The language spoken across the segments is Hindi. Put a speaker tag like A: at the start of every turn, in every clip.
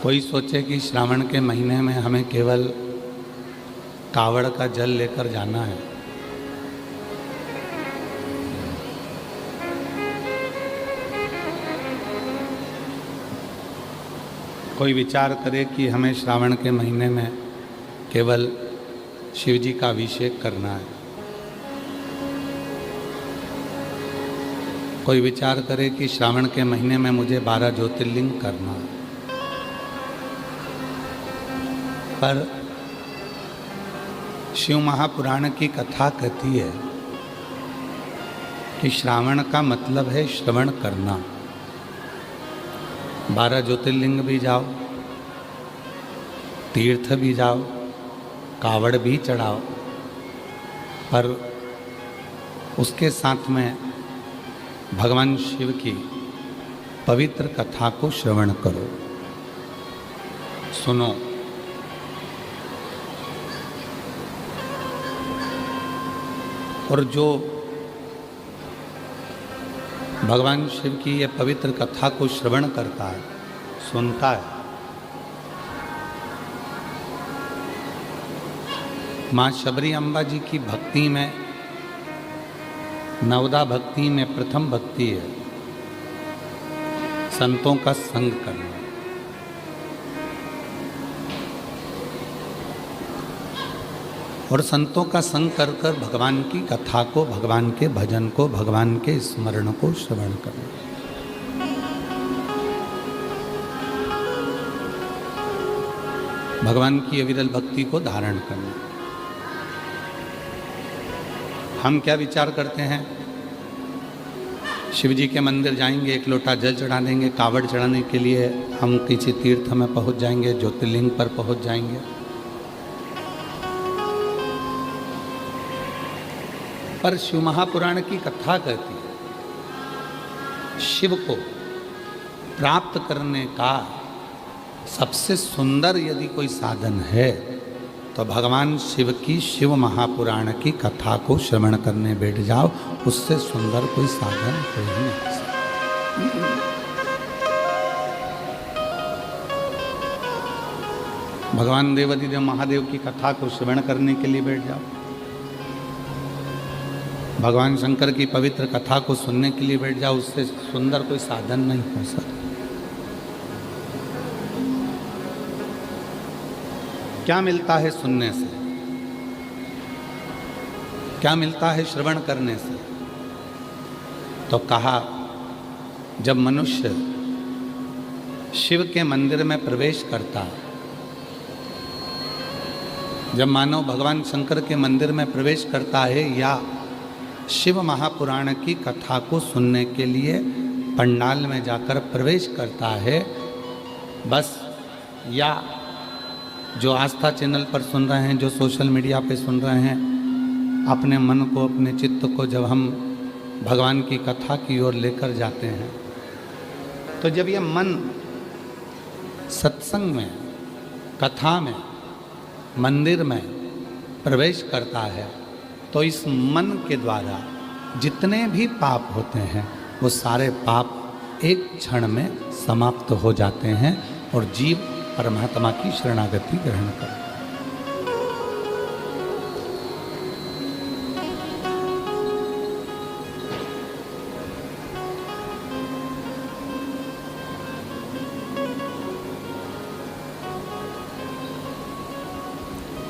A: कोई सोचे कि श्रावण के महीने में हमें केवल कावड़ का जल लेकर जाना है। कोई विचार करे कि हमें श्रावण के महीने में केवल शिव जी का अभिषेक करना है। कोई विचार करे कि श्रावण के महीने में मुझे 12 ज्योतिर्लिंग करना है। पर शिव महापुराण की कथा कहती है कि श्रावण का मतलब है श्रवण करना। 12 ज्योतिर्लिंग भी जाओ, तीर्थ भी जाओ, कावड़ भी चढ़ाओ, पर उसके साथ में भगवान शिव की पवित्र कथा को श्रवण करो, सुनो। और जो भगवान शिव की ये पवित्र कथा को श्रवण करता है, सुनता है, माँ शबरी अम्बा जी की भक्ति में, नवदा भक्ति में प्रथम भक्ति है संतों का संग करना। और संतों का संग कर कर भगवान की कथा को, भगवान के भजन को, भगवान के स्मरण को श्रवण करना। भगवान की अविरल भक्ति को धारण करना। हम क्या विचार करते हैं, शिव जी के मंदिर जाएंगे, एक लोटा जल चढ़ा देंगे, कावड़ चढ़ाने के लिए हम किसी तीर्थ में पहुंच जाएंगे, ज्योतिर्लिंग पर पहुंच जाएंगे। पर शिव महापुराण की कथा कहती है शिव को प्राप्त करने का सबसे सुंदर यदि कोई साधन है तो भगवान शिव की शिव महापुराण की कथा को श्रवण करने बैठ जाओ। उससे सुंदर कोई साधन हो ही नहीं सकता। भगवान देवाधिदेव महादेव की कथा को श्रवण करने के लिए बैठ जाओ, भगवान शंकर की पवित्र कथा को सुनने के लिए बैठ जाओ। उससे सुंदर कोई साधन नहीं हो सकता। क्या मिलता है सुनने से, क्या मिलता है श्रवण करने से? तो कहा, जब मनुष्य शिव के मंदिर में प्रवेश करता, जब मानव भगवान शंकर के मंदिर में प्रवेश करता है या शिव महापुराण की कथा को सुनने के लिए पंडाल में जाकर प्रवेश करता है, बस, या जो आस्था चैनल पर सुन रहे हैं, जो सोशल मीडिया पे सुन रहे हैं, अपने मन को, अपने चित्त को जब हम भगवान की कथा की ओर लेकर जाते हैं, तो जब यह मन सत्संग में, कथा में, मंदिर में प्रवेश करता है, तो इस मन के द्वारा जितने भी पाप होते हैं वो सारे पाप एक क्षण में समाप्त हो जाते हैं और जीव परमात्मा की शरणागति ग्रहण करता है।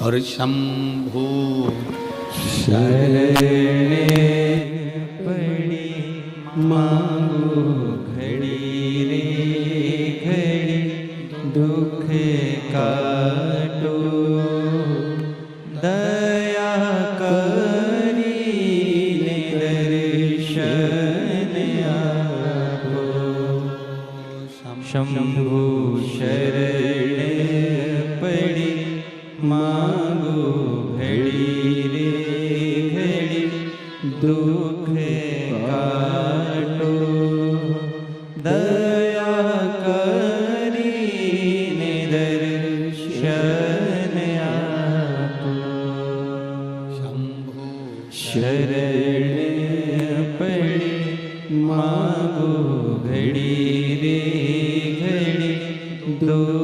A: और शंभू
B: शरणे पड़ी मांगो घड़ी रे घड़ी, दुख काटो दया करी दर्शन आपो। शंभु शरण पड़ी मांगो घड़ी रे घड़ी, दुख काटो दया करी दर्शन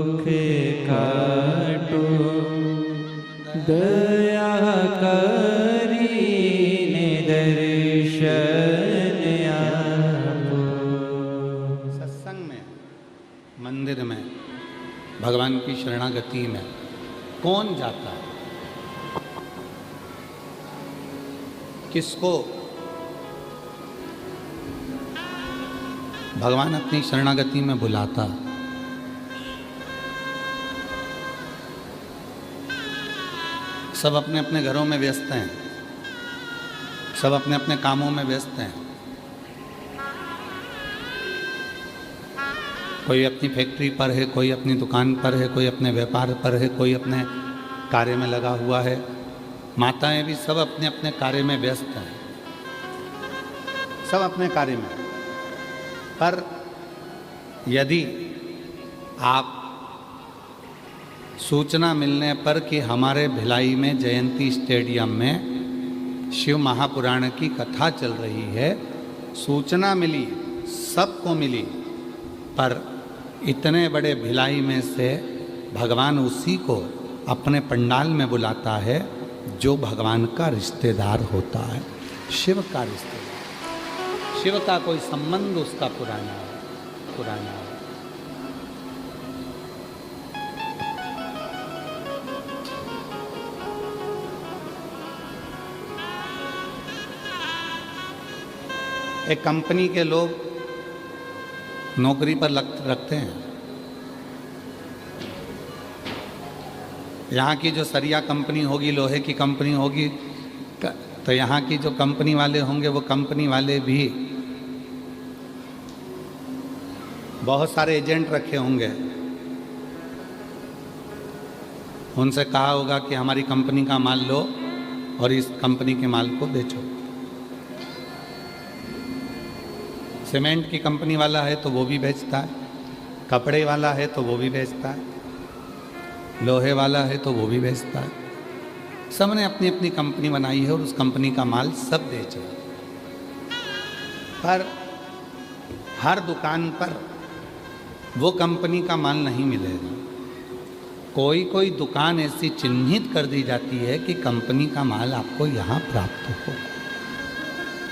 B: दुख काटो दया करीने दर्शन आपो।
A: सत्संग में, मंदिर में, भगवान की शरणागति में कौन जाता है? किसको भगवान अपनी शरणागति में बुलाता? सब अपने अपने घरों में व्यस्त हैं, सब अपने अपने कामों में व्यस्त हैं। कोई अपनी फैक्ट्री पर है, कोई अपनी दुकान पर है, कोई अपने व्यापार पर है, कोई अपने कार्य में लगा हुआ है। माताएं भी सब अपने अपने कार्य में व्यस्त हैं, सब अपने कार्य में। पर यदि आप सूचना मिलने पर कि हमारे भिलाई में जयंती स्टेडियम में शिव महापुराण की कथा चल रही है, सूचना मिली, सबको मिली, पर इतने बड़े भिलाई में से भगवान उसी को अपने पंडाल में बुलाता है जो भगवान का रिश्तेदार होता है, शिव का रिश्तेदार। शिव का कोई संबंध उसका पुराना है। एक कंपनी के लोग नौकरी पर रखते हैं। यहाँ की जो सरिया कंपनी होगी, लोहे की कंपनी होगी, तो यहाँ की जो कंपनी वाले होंगे वो कंपनी वाले भी बहुत सारे एजेंट रखे होंगे। उनसे कहा होगा कि हमारी कंपनी का माल लो और इस कंपनी के माल को बेचो। सीमेंट की कंपनी वाला है तो वो भी बेचता है, कपड़े वाला है तो वो भी बेचता है, लोहे वाला है तो वो भी बेचता है। सबने अपनी अपनी कंपनी बनाई है और उस कंपनी का माल सब बेच रहे हैं। पर हर दुकान पर वो कंपनी का माल नहीं मिलेगा। कोई कोई दुकान ऐसी चिन्हित कर दी जाती है कि कंपनी का माल आपको यहाँ प्राप्त हो।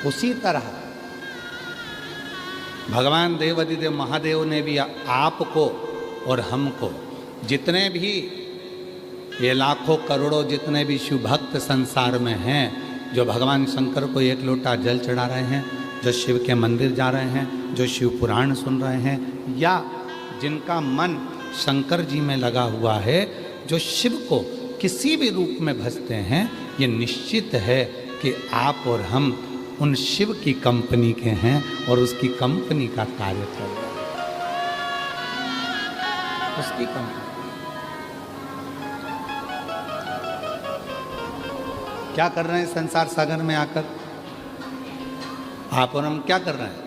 A: उसी तरह भगवान देवाधिदेव महादेव ने भी आपको और हमको, जितने भी ये लाखों करोड़ों जितने भी शिव भक्त संसार में हैं, जो भगवान शंकर को एक लोटा जल चढ़ा रहे हैं, जो शिव के मंदिर जा रहे हैं, जो शिव पुराण सुन रहे हैं, या जिनका मन शंकर जी में लगा हुआ है, जो शिव को किसी भी रूप में भजते हैं, ये निश्चित है कि आप और हम उन शिव की कंपनी के हैं और उसकी कंपनी का कार्य कर रहे हैं। उसकी कंपनी क्या कर रहे हैं संसार सागर में आकर? आप और हम क्या कर रहे हैं?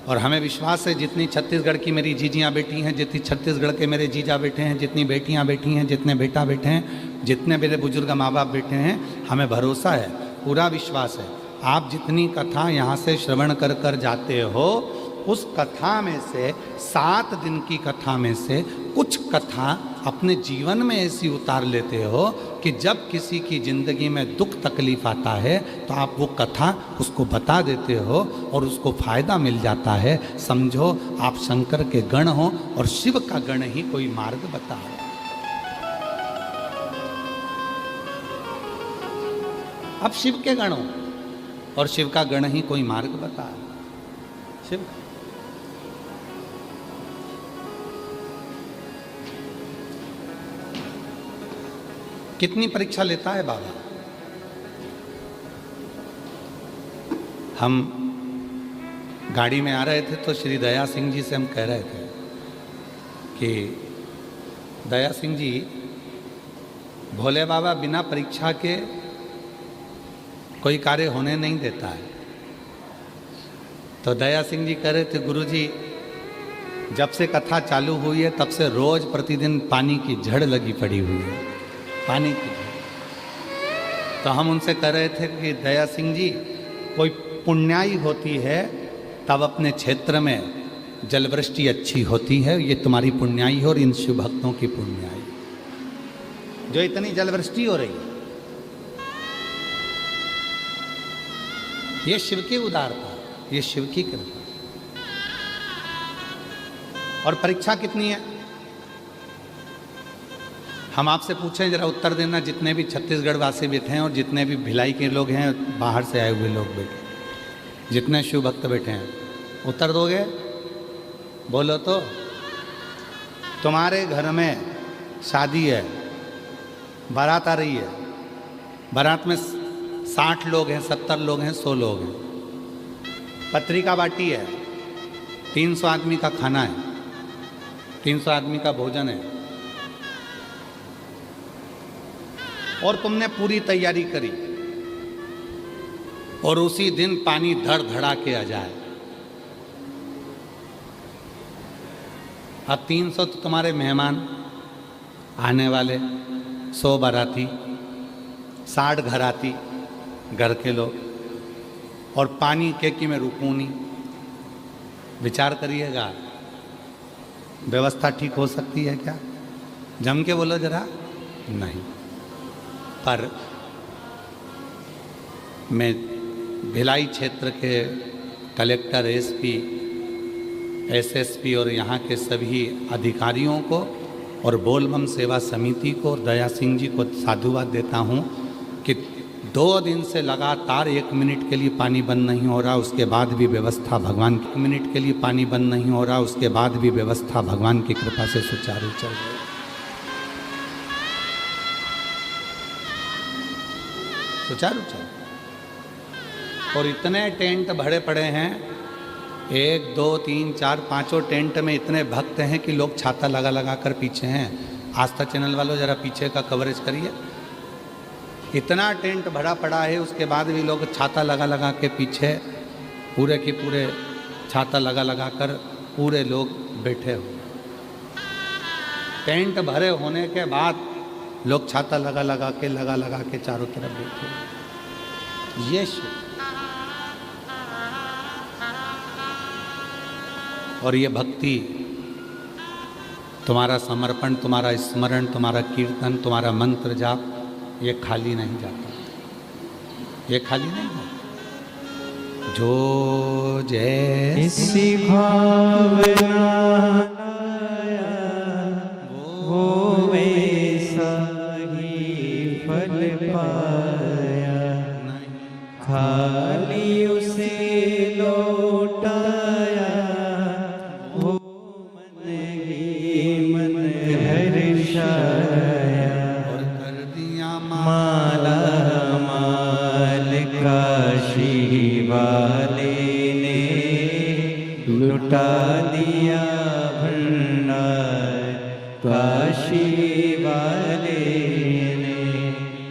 A: और हमें विश्वास है जितनी छत्तीसगढ़ की मेरी जीजियाँ बेटी हैं, जितनी छत्तीसगढ़ के मेरे जीजा बेटे हैं, जितनी बेटियाँ बेटी हैं, जितने बेटा बेटे हैं, जितने मेरे बुजुर्ग माँ बाप बेटे हैं, हमें भरोसा है, पूरा विश्वास है। आप जितनी कथा यहाँ से श्रवण कर कर जाते हो, उस कथा में से 7 दिन की कथा में से कुछ कथा अपने जीवन में ऐसी उतार लेते हो कि जब किसी की ज़िंदगी में दुख तकलीफ आता है तो आप वो कथा उसको बता देते हो और उसको फायदा मिल जाता है। समझो आप शंकर के गण हो और शिव का गण ही कोई मार्ग बता है। अब शिव के गण हो और शिव का गण ही कोई मार्ग बता है। शिव कितनी परीक्षा लेता है बाबा। हम गाड़ी में आ रहे थे तो श्री दया सिंह जी से हम कह रहे थे कि दया सिंह जी, भोले बाबा बिना परीक्षा के कोई कार्य होने नहीं देता है। तो दया सिंह जी कह रहे थे, गुरुजी जब से कथा चालू हुई है तब से रोज प्रतिदिन पानी की झड़ लगी पड़ी हुई है, पानी की। तो हम उनसे कह रहे थे कि दया सिंह जी, कोई पुण्याई होती है तब अपने क्षेत्र में जलवृष्टि अच्छी होती है, ये तुम्हारी पुण्याई है और इन शिव भक्तों की पुण्याई, जो इतनी जलवृष्टि हो रही है। ये शिव की उदारता, ये शिव की कृपा। और परीक्षा कितनी है? हम आपसे पूछें, जरा उत्तर देना, जितने भी छत्तीसगढ़ वासी बैठे हैं और जितने भी भिलाई के लोग हैं, बाहर से आए हुए लोग बैठे, जितने शिव भक्त बैठे हैं, उत्तर दोगे? बोलो तो। तुम्हारे घर में शादी है, बारात आ रही है, बारात में 60 लोग हैं, 70 लोग हैं, 100 लोग हैं, पत्रिका बाटी है, 300 आदमी का खाना है, 300 आदमी का भोजन है, और तुमने पूरी तैयारी करी और उसी दिन पानी धड़ धड़ा के आ जाए। अब 300 तो तुम्हारे मेहमान आने वाले, 100 बाराती, 60 घराती, घर के लोग, और पानी के में रुकूं नहीं। विचार करिएगा, व्यवस्था ठीक हो सकती है क्या? जम के बोलो जरा। नहीं। पर मैं भिलाई क्षेत्र के कलेक्टर, एसपी, एसएसपी और यहाँ के सभी अधिकारियों को और बोलबम सेवा समिति को और दया सिंह जी को साधुवाद देता हूँ कि 2 दिन से लगातार 1 मिनट के लिए पानी बंद नहीं हो रहा, उसके बाद भी व्यवस्था भगवान 1 मिनट के लिए पानी बंद नहीं हो रहा, उसके बाद भी व्यवस्था भगवान की कृपा से सुचारू चल रही है। सुचारू चल। और इतने टेंट भरे पड़े हैं, 1, 2, 3, 4, 5 टेंट में इतने भक्त हैं कि लोग छाता लगा लगा कर पीछे हैं। आस्था चैनल वालों जरा पीछे का कवरेज करिए। इतना टेंट भरा पड़ा है, उसके बाद भी लोग छाता लगा लगा के पीछे, पूरे की पूरे छाता लगा लगा कर पूरे लोग बैठे हुए। टेंट भरे होने के बाद लोग छाता लगा लगा के चारों तरफ बैठे। ये शिव। और ये भक्ति, तुम्हारा समर्पण, तुम्हारा स्मरण, तुम्हारा कीर्तन, तुम्हारा मंत्र जाप, ये खाली नहीं जाता, ये खाली नहीं जाता। जो जैसी
B: भावना वो वैसा ही फल पाया, खाली उसे लौटाया, वो मन ही मन हर्षाया,
A: और कर दिया
B: माला माल काशी वाले ने, लुटा दिया भंडार काशी वाले ने,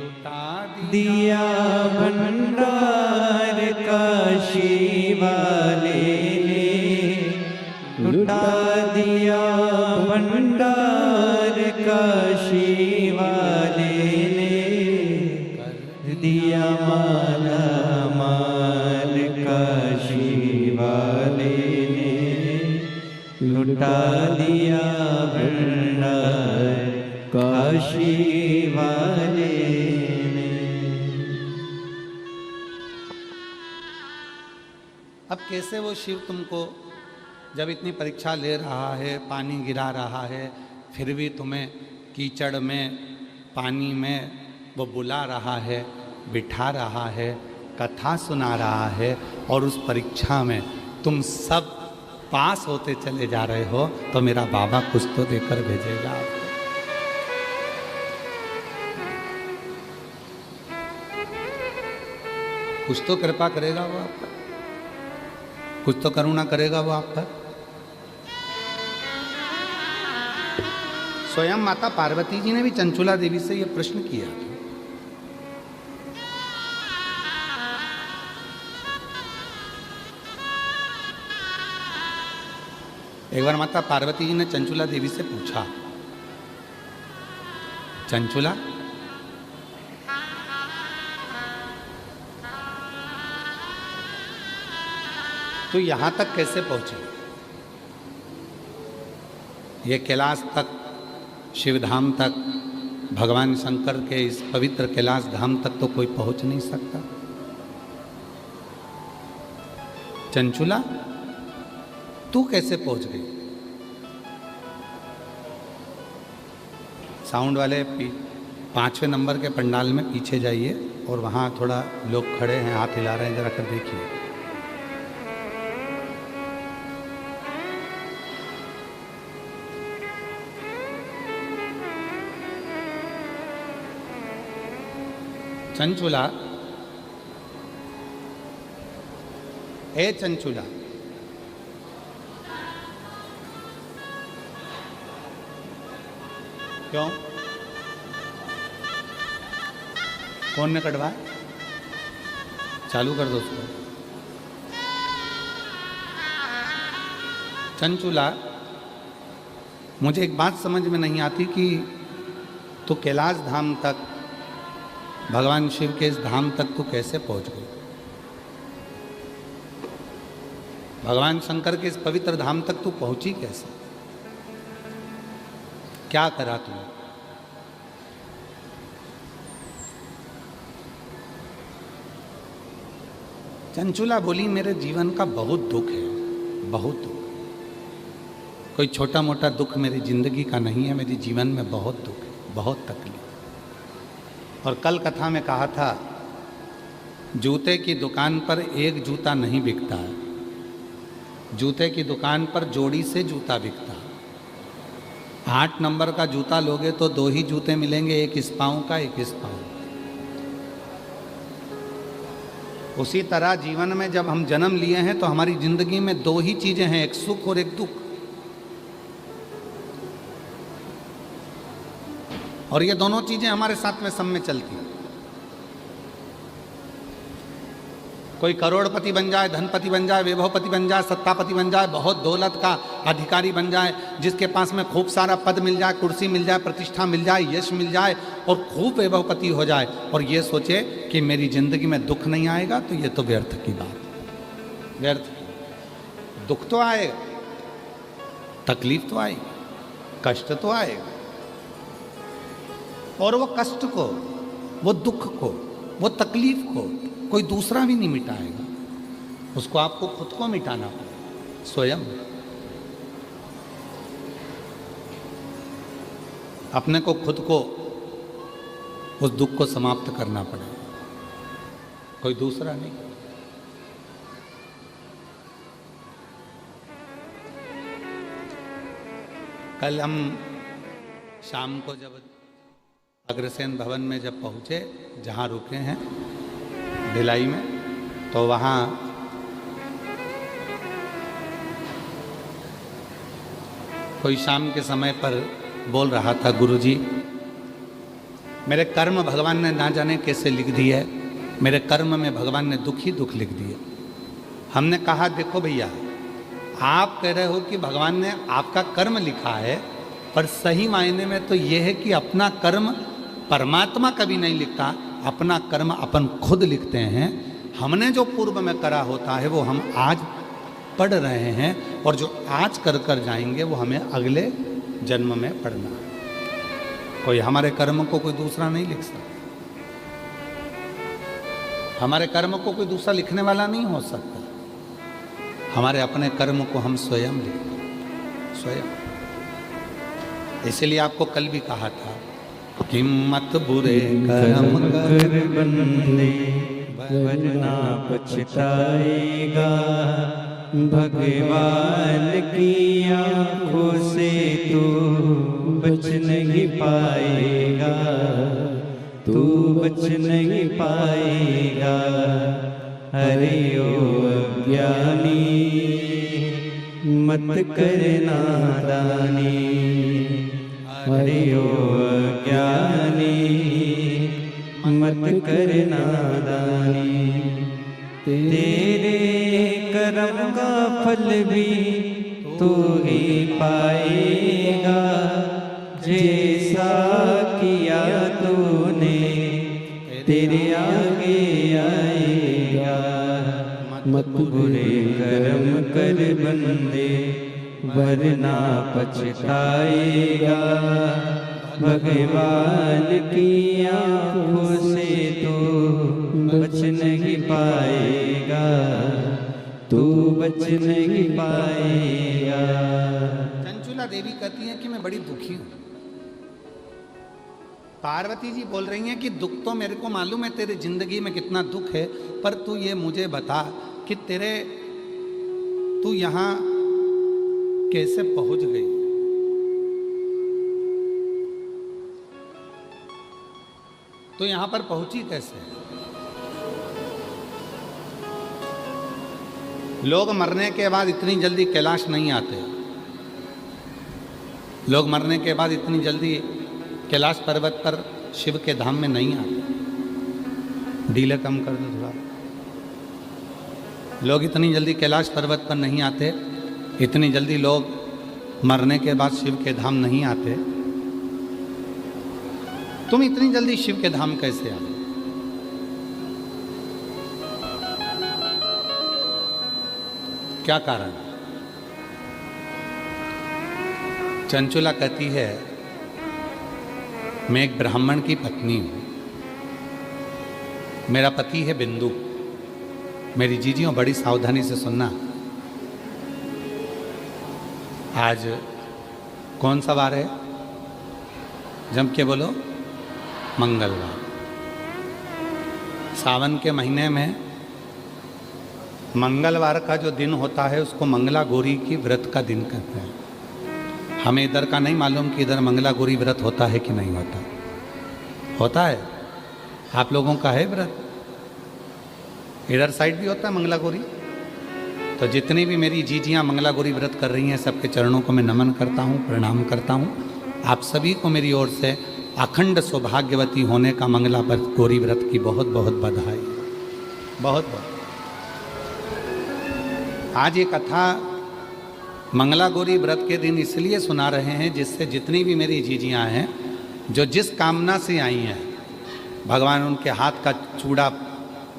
A: लुटा
B: दिया भंडार काशी वाले ने, लुटा दिया भंडार काशी वाले ने, दिया माला माल काशी वाले ने, लुटा दिया भंडार काशी वाले ने।
A: अब कैसे वो शिव तुमको, जब इतनी परीक्षा ले रहा है, पानी गिरा रहा है, फिर भी तुम्हें कीचड़ में, पानी में वो बुला रहा है, बिठा रहा है, कथा सुना रहा है, और उस परीक्षा में तुम सब पास होते चले जा रहे हो, तो मेरा बाबा कुछ तो देकर भेजेगा आपको। कुछ तो कृपा करेगा वो आप पर, कुछ तो करुणा करेगा वो आप पर। स्वयं माता पार्वती जी ने भी चंचुला देवी से यह प्रश्न किया। एक बार माता पार्वती जी ने चंचुला देवी से पूछा, चंचुला तो यहां तक कैसे पहुंची? ये कैलाश तक, शिवधाम तक, भगवान शंकर के इस पवित्र कैलाश धाम तक तो कोई पहुंच नहीं सकता। चंचुला, तू कैसे पहुंच गई? साउंड वाले 5वें नंबर के पंडाल में पीछे जाइए और वहाँ थोड़ा लोग खड़े हैं, हाथ हिला रहे हैं, जरा कर देखिए। चंचुला, ए चंचुला, क्यों? कौन ने कटवाया? चालू कर दो उसको। चंचुला, मुझे एक बात समझ में नहीं आती कि तू कैलाश धाम तक, भगवान शिव के इस धाम तक तू कैसे पहुंच गई? भगवान शंकर के इस पवित्र धाम तक तू पहुंची कैसे? क्या करा तूने? चंचुला बोली, मेरे जीवन का बहुत दुख है, बहुत दुख। कोई छोटा मोटा दुख मेरी जिंदगी का नहीं है, मेरे जीवन में बहुत दुख है, बहुत तकलीफ। और कल कथा में कहा था, जूते की दुकान पर एक जूता नहीं बिकता है, जूते की दुकान पर जोड़ी से जूता बिकता है। 8 नंबर का जूता लोगे तो 2 ही जूते मिलेंगे, एक इस पाँव का, एक इस पाँव। उसी तरह जीवन में जब हम जन्म लिए हैं तो हमारी जिंदगी में 2 ही चीजें हैं, एक सुख और एक दुख। और ये दोनों चीजें हमारे साथ में सब में चलती हैं। कोई करोड़पति बन जाए, धनपति बन जाए, वैभवपति बन जाए, सत्तापति बन जाए, बहुत दौलत का अधिकारी बन जाए, जिसके पास में खूब सारा पद मिल जाए, कुर्सी मिल जाए, प्रतिष्ठा मिल जाए, यश मिल जाए और खूब वैभवपति हो जाए और ये सोचे कि मेरी जिंदगी में दुख नहीं आएगा, तो ये तो व्यर्थ की बात, व्यर्थ। दुख तो आएगा, तकलीफ तो आएगी, कष्ट तो आएगा, और वो कष्ट को, वो दुख को, वो तकलीफ को कोई दूसरा भी नहीं मिटाएगा, उसको आपको खुद को मिटाना पड़ेगा, स्वयं। अपने को, खुद को उस दुख को समाप्त करना पड़ेगा, कोई दूसरा नहीं। कल हम शाम को जब अग्रसेन भवन में जब पहुंचे, जहां रुके हैं भिलाई में, तो वहाँ कोई शाम के समय पर बोल रहा था, गुरुजी मेरे कर्म भगवान ने ना जाने कैसे लिख दी है, मेरे कर्म में भगवान ने दुख ही दुख लिख दिए। हमने कहा, देखो भैया, आप कह रहे हो कि भगवान ने आपका कर्म लिखा है, पर सही मायने में तो यह है कि अपना कर्म परमात्मा कभी नहीं लिखता, अपना कर्म अपन खुद लिखते हैं। हमने जो पूर्व में करा होता है वो हम आज पढ़ रहे हैं, और जो आज कर कर जाएंगे वो हमें अगले जन्म में पढ़ना है। कोई हमारे कर्म को कोई दूसरा नहीं लिख सकता, हमारे कर्म को कोई दूसरा लिखने वाला नहीं हो सकता। हमारे अपने कर्म को हम स्वयं लिखते हैं, स्वयं। इसलिए आपको कल भी कहा था, हिम्मत बुरे कर्म
B: कर बंदे वरना पछताएगा, भगवान की आँखों से तू बच नहीं पाएगा, तू बच नहीं पाएगा। अरे ओ अज्ञानी मत कर नादानी, अरे ओ अज्ञानी मत कर नादानी। तेरे कर्म का फल भी तू ही पाएगा, जैसा किया तूने तेरे आगे आएगा। मत बुरे कर्म कर बंदे वरना पछताएगा। भगवान की आँखों से तो बच नहीं पाएगा, तू बच नहीं पाएगा।
A: चंचुला देवी कहती है कि मैं बड़ी दुखी हूं। पार्वती जी बोल रही हैं कि दुख तो मेरे को मालूम है, तेरी जिंदगी में कितना दुख है, पर तू ये मुझे बता कि तू यहां कैसे पहुंच गई। तो यहां पर पहुंची कैसे? लोग मरने के बाद इतनी जल्दी कैलाश नहीं आते। लोग मरने के बाद इतनी जल्दी कैलाश पर्वत पर शिव के धाम में नहीं आते। डीले कम कर दो थोड़ा। लोग इतनी जल्दी कैलाश पर्वत पर नहीं आते, इतनी जल्दी लोग मरने के बाद शिव के धाम नहीं आते। तुम इतनी जल्दी शिव के धाम कैसे आ गए? क्या कारण? चंचुला कहती है, मैं एक ब्राह्मण की पत्नी हूं। मेरा पति है बिंदु। मेरी जीजियों बड़ी सावधानी से सुनना। आज कौन सा वार है? जम के बोलो। मंगलवार। सावन के महीने में मंगलवार का जो दिन होता है उसको मंगला गौरी की व्रत का दिन कहते हैं। हमें इधर का नहीं मालूम कि इधर मंगला गौरी व्रत होता है कि नहीं होता। होता है? आप लोगों का है व्रत? इधर साइड भी होता है मंगला गौरी? तो जितनी भी मेरी जीजियाँ मंगला गौरी व्रत कर रही हैं, सबके चरणों को मैं नमन करता हूँ, प्रणाम करता हूँ। आप सभी को मेरी ओर से अखंड सौभाग्यवती होने का मंगला गौरी व्रत की बहुत बहुत बधाई। बहुत बहुत। आज ये कथा मंगला गौरी व्रत के दिन इसलिए सुना रहे हैं जिससे जितनी भी मेरी जीजियाँ हैं, जो जिस कामना से आई हैं, भगवान उनके हाथ का चूड़ा,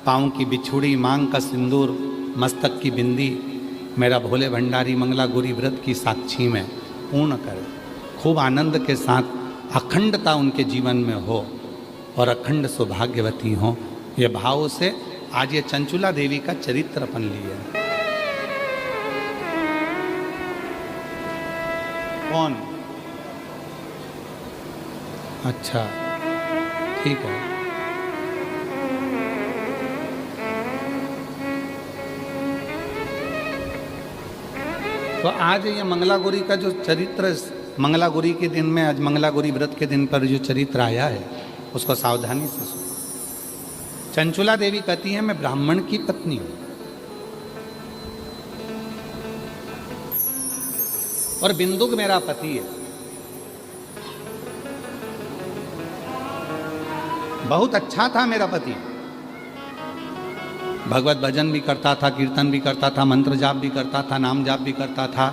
A: पाँव की बिछुड़ी, मांग का सिंदूर, मस्तक की बिंदी मेरा भोले भंडारी मंगला गौरी व्रत की साक्षी में पूर्ण करे। खूब आनंद के साथ अखंडता उनके जीवन में हो और अखंड सौभाग्यवती हो। ये भाव से आज ये चंचुला देवी का चरित्र अपन लिया। कौन? अच्छा, ठीक है। तो आज ये मंगला गौरी का जो चरित्र, मंगला गौरी के दिन में, आज मंगला गौरी व्रत के दिन पर जो चरित्र आया है उसको सावधानी से सुनो। चंचुला देवी कहती है, मैं ब्राह्मण की पत्नी हूं और बिंदुक मेरा पति है। बहुत अच्छा था मेरा पति। भगवत भजन भी करता था, कीर्तन भी करता था, मंत्र जाप भी करता था, नाम जाप भी करता था,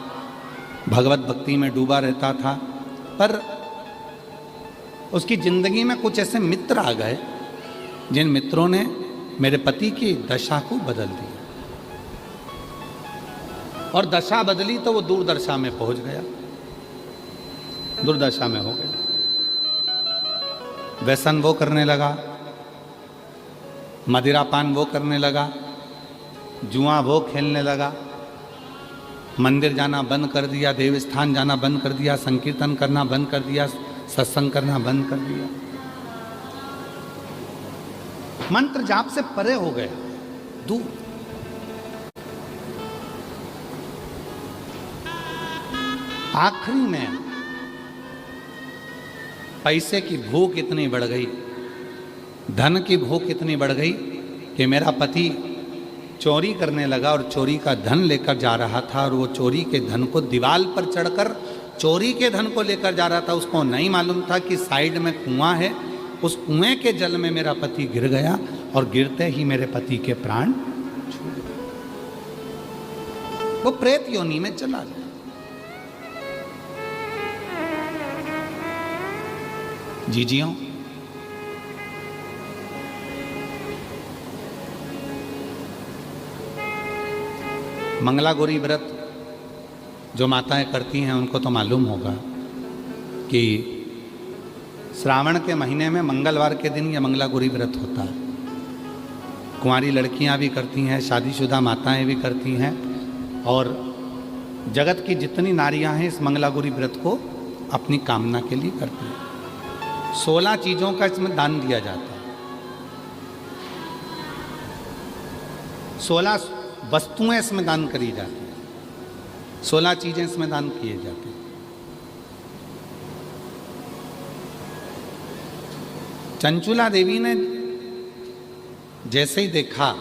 A: भगवत भक्ति में डूबा रहता था। पर उसकी जिंदगी में कुछ ऐसे मित्र आ गए जिन मित्रों ने मेरे पति की दशा को बदल दिया। और दशा बदली तो वो दुर्दशा में पहुंच गया, दुर्दशा में हो गया। व्यसन वो करने लगा, मदिरापान वो करने लगा, जुआ वो खेलने लगा, मंदिर जाना बंद कर दिया, देवस्थान जाना बंद कर दिया, संकीर्तन करना बंद कर दिया, सत्संग करना बंद कर दिया। मंत्र जाप से परे हो गया, दूर। आखिरी में पैसे की भूख इतनी बढ़ गई, धन की भूख इतनी बढ़ गई कि मेरा पति चोरी करने लगा और चोरी का धन लेकर जा रहा था। और वो चोरी के धन को दीवार पर चढ़कर चोरी के धन को लेकर जा रहा था। उसको नहीं मालूम था कि साइड में कुआं है। उस कुएं के जल में मेरा पति गिर गया और गिरते ही मेरे पति के प्राण छूट गए। वो प्रेत योनि में चला गया। जीजियों, मंगला गौरी व्रत जो माताएं करती हैं उनको तो मालूम होगा कि श्रावण के महीने में मंगलवार के दिन यह मंगलागौरी व्रत होता है। कुंवारी लड़कियां भी करती हैं, शादीशुदा माताएं भी करती हैं, और जगत की जितनी नारियां हैं इस मंगलागौरी व्रत को अपनी कामना के लिए करती हैं। 16 चीज़ों का इसमें दान दिया जाता है। 16 वस्तुएं इसमें दान करी जाती हैं, 16 चीज़ें इसमें दान किए जाते हैं। चंचुला देवी ने जैसे ही देखा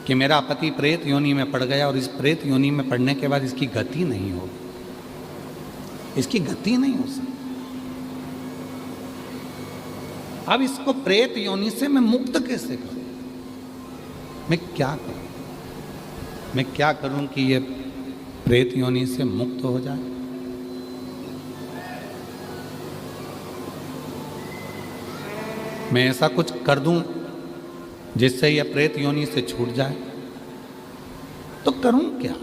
A: कि मेरा पति प्रेत योनि में पड़ गया और इस प्रेत योनि में पड़ने के बाद इसकी गति नहीं होगी, इसकी गति नहीं हो सकती, अब इसको प्रेत योनि से मैं मुक्त कैसे करूं? मैं क्या करूं? मैं क्या करूं कि ये प्रेत योनि से मुक्त हो जाए? मैं ऐसा कुछ कर दूं जिससे यह प्रेत योनि से छूट जाए, तो करूं क्या?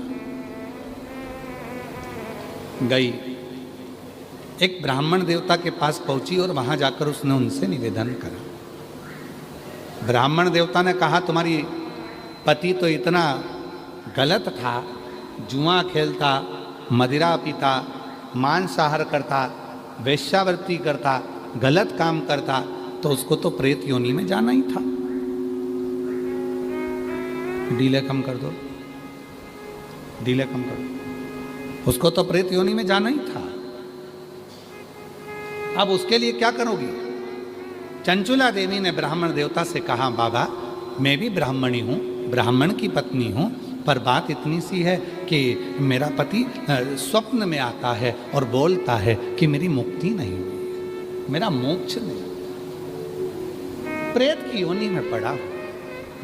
A: गई, एक ब्राह्मण देवता के पास पहुंची और वहां जाकर उसने उनसे निवेदन करा। ब्राह्मण देवता ने कहा, तुम्हारी पति तो इतना गलत था, जुआ खेलता, मदिरा पीता, मांसाहार करता, वेश्यावृत्ति करता, गलत काम करता, तो उसको तो प्रेत योनि में जाना ही था। डीले कम कर दो, डीले कम कर दो। उसको तो प्रेत योनि में जाना ही था। अब उसके लिए क्या करोगी? चंचुला देवी ने ब्राह्मण देवता से कहा, बाबा मैं भी ब्राह्मणी हूँ, ब्राह्मण की पत्नी हूँ, पर बात इतनी सी है कि मेरा पति स्वप्न में आता है और बोलता है कि मेरी मुक्ति नहीं हुई, मेरा मोक्ष नहीं, प्रेत की योनि में पड़ा,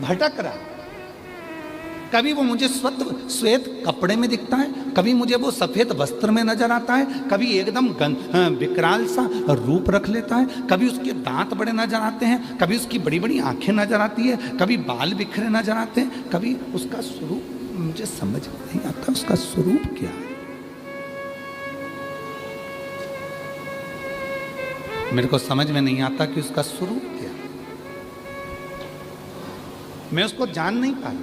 A: भटक रहा। कभी वो मुझे श्वेत कपड़े में दिखता है, कभी मुझे वो सफेद वस्त्र में नजर आता है, कभी एकदम विकराल सा रूप रख लेता है, कभी उसके दांत बड़े नजर आते हैं, कभी उसकी बड़ी बड़ी आंखें नजर आती है, कभी बाल बिखरे नजर आते हैं, कभी उसका स्वरूप मुझे समझ नहीं आता, उसका स्वरूप क्या है। मेरे को समझ में नहीं आता कि उसका स्वरूप क्या है। मैं उसको जान नहीं पाई,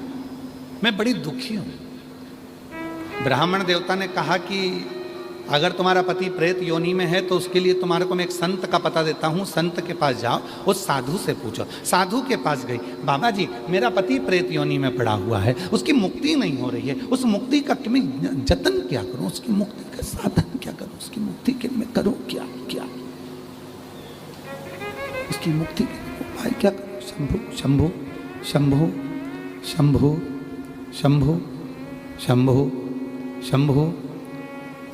A: मैं बड़ी दुखी हूं। ब्राह्मण देवता ने कहा कि अगर तुम्हारा पति प्रेत योनि में है तो उसके लिए तुम्हारे को मैं एक संत का पता देता हूं, संत के पास जाओ, उस साधु से पूछो। साधु के पास गई, बाबा जी मेरा पति प्रेत योनि में पड़ा हुआ है, उसकी मुक्ति नहीं हो रही है, उस मुक्ति का मैं जतन क्या करूं, उसकी मुक्ति का साधन क्या करूं, उसकी मुक्ति के मैं करूं क्या क्या, उसकी मुक्ति के उपाय क्या करूं? शंभु शंभु शंभु शंभु शंभु शंभु शंभु,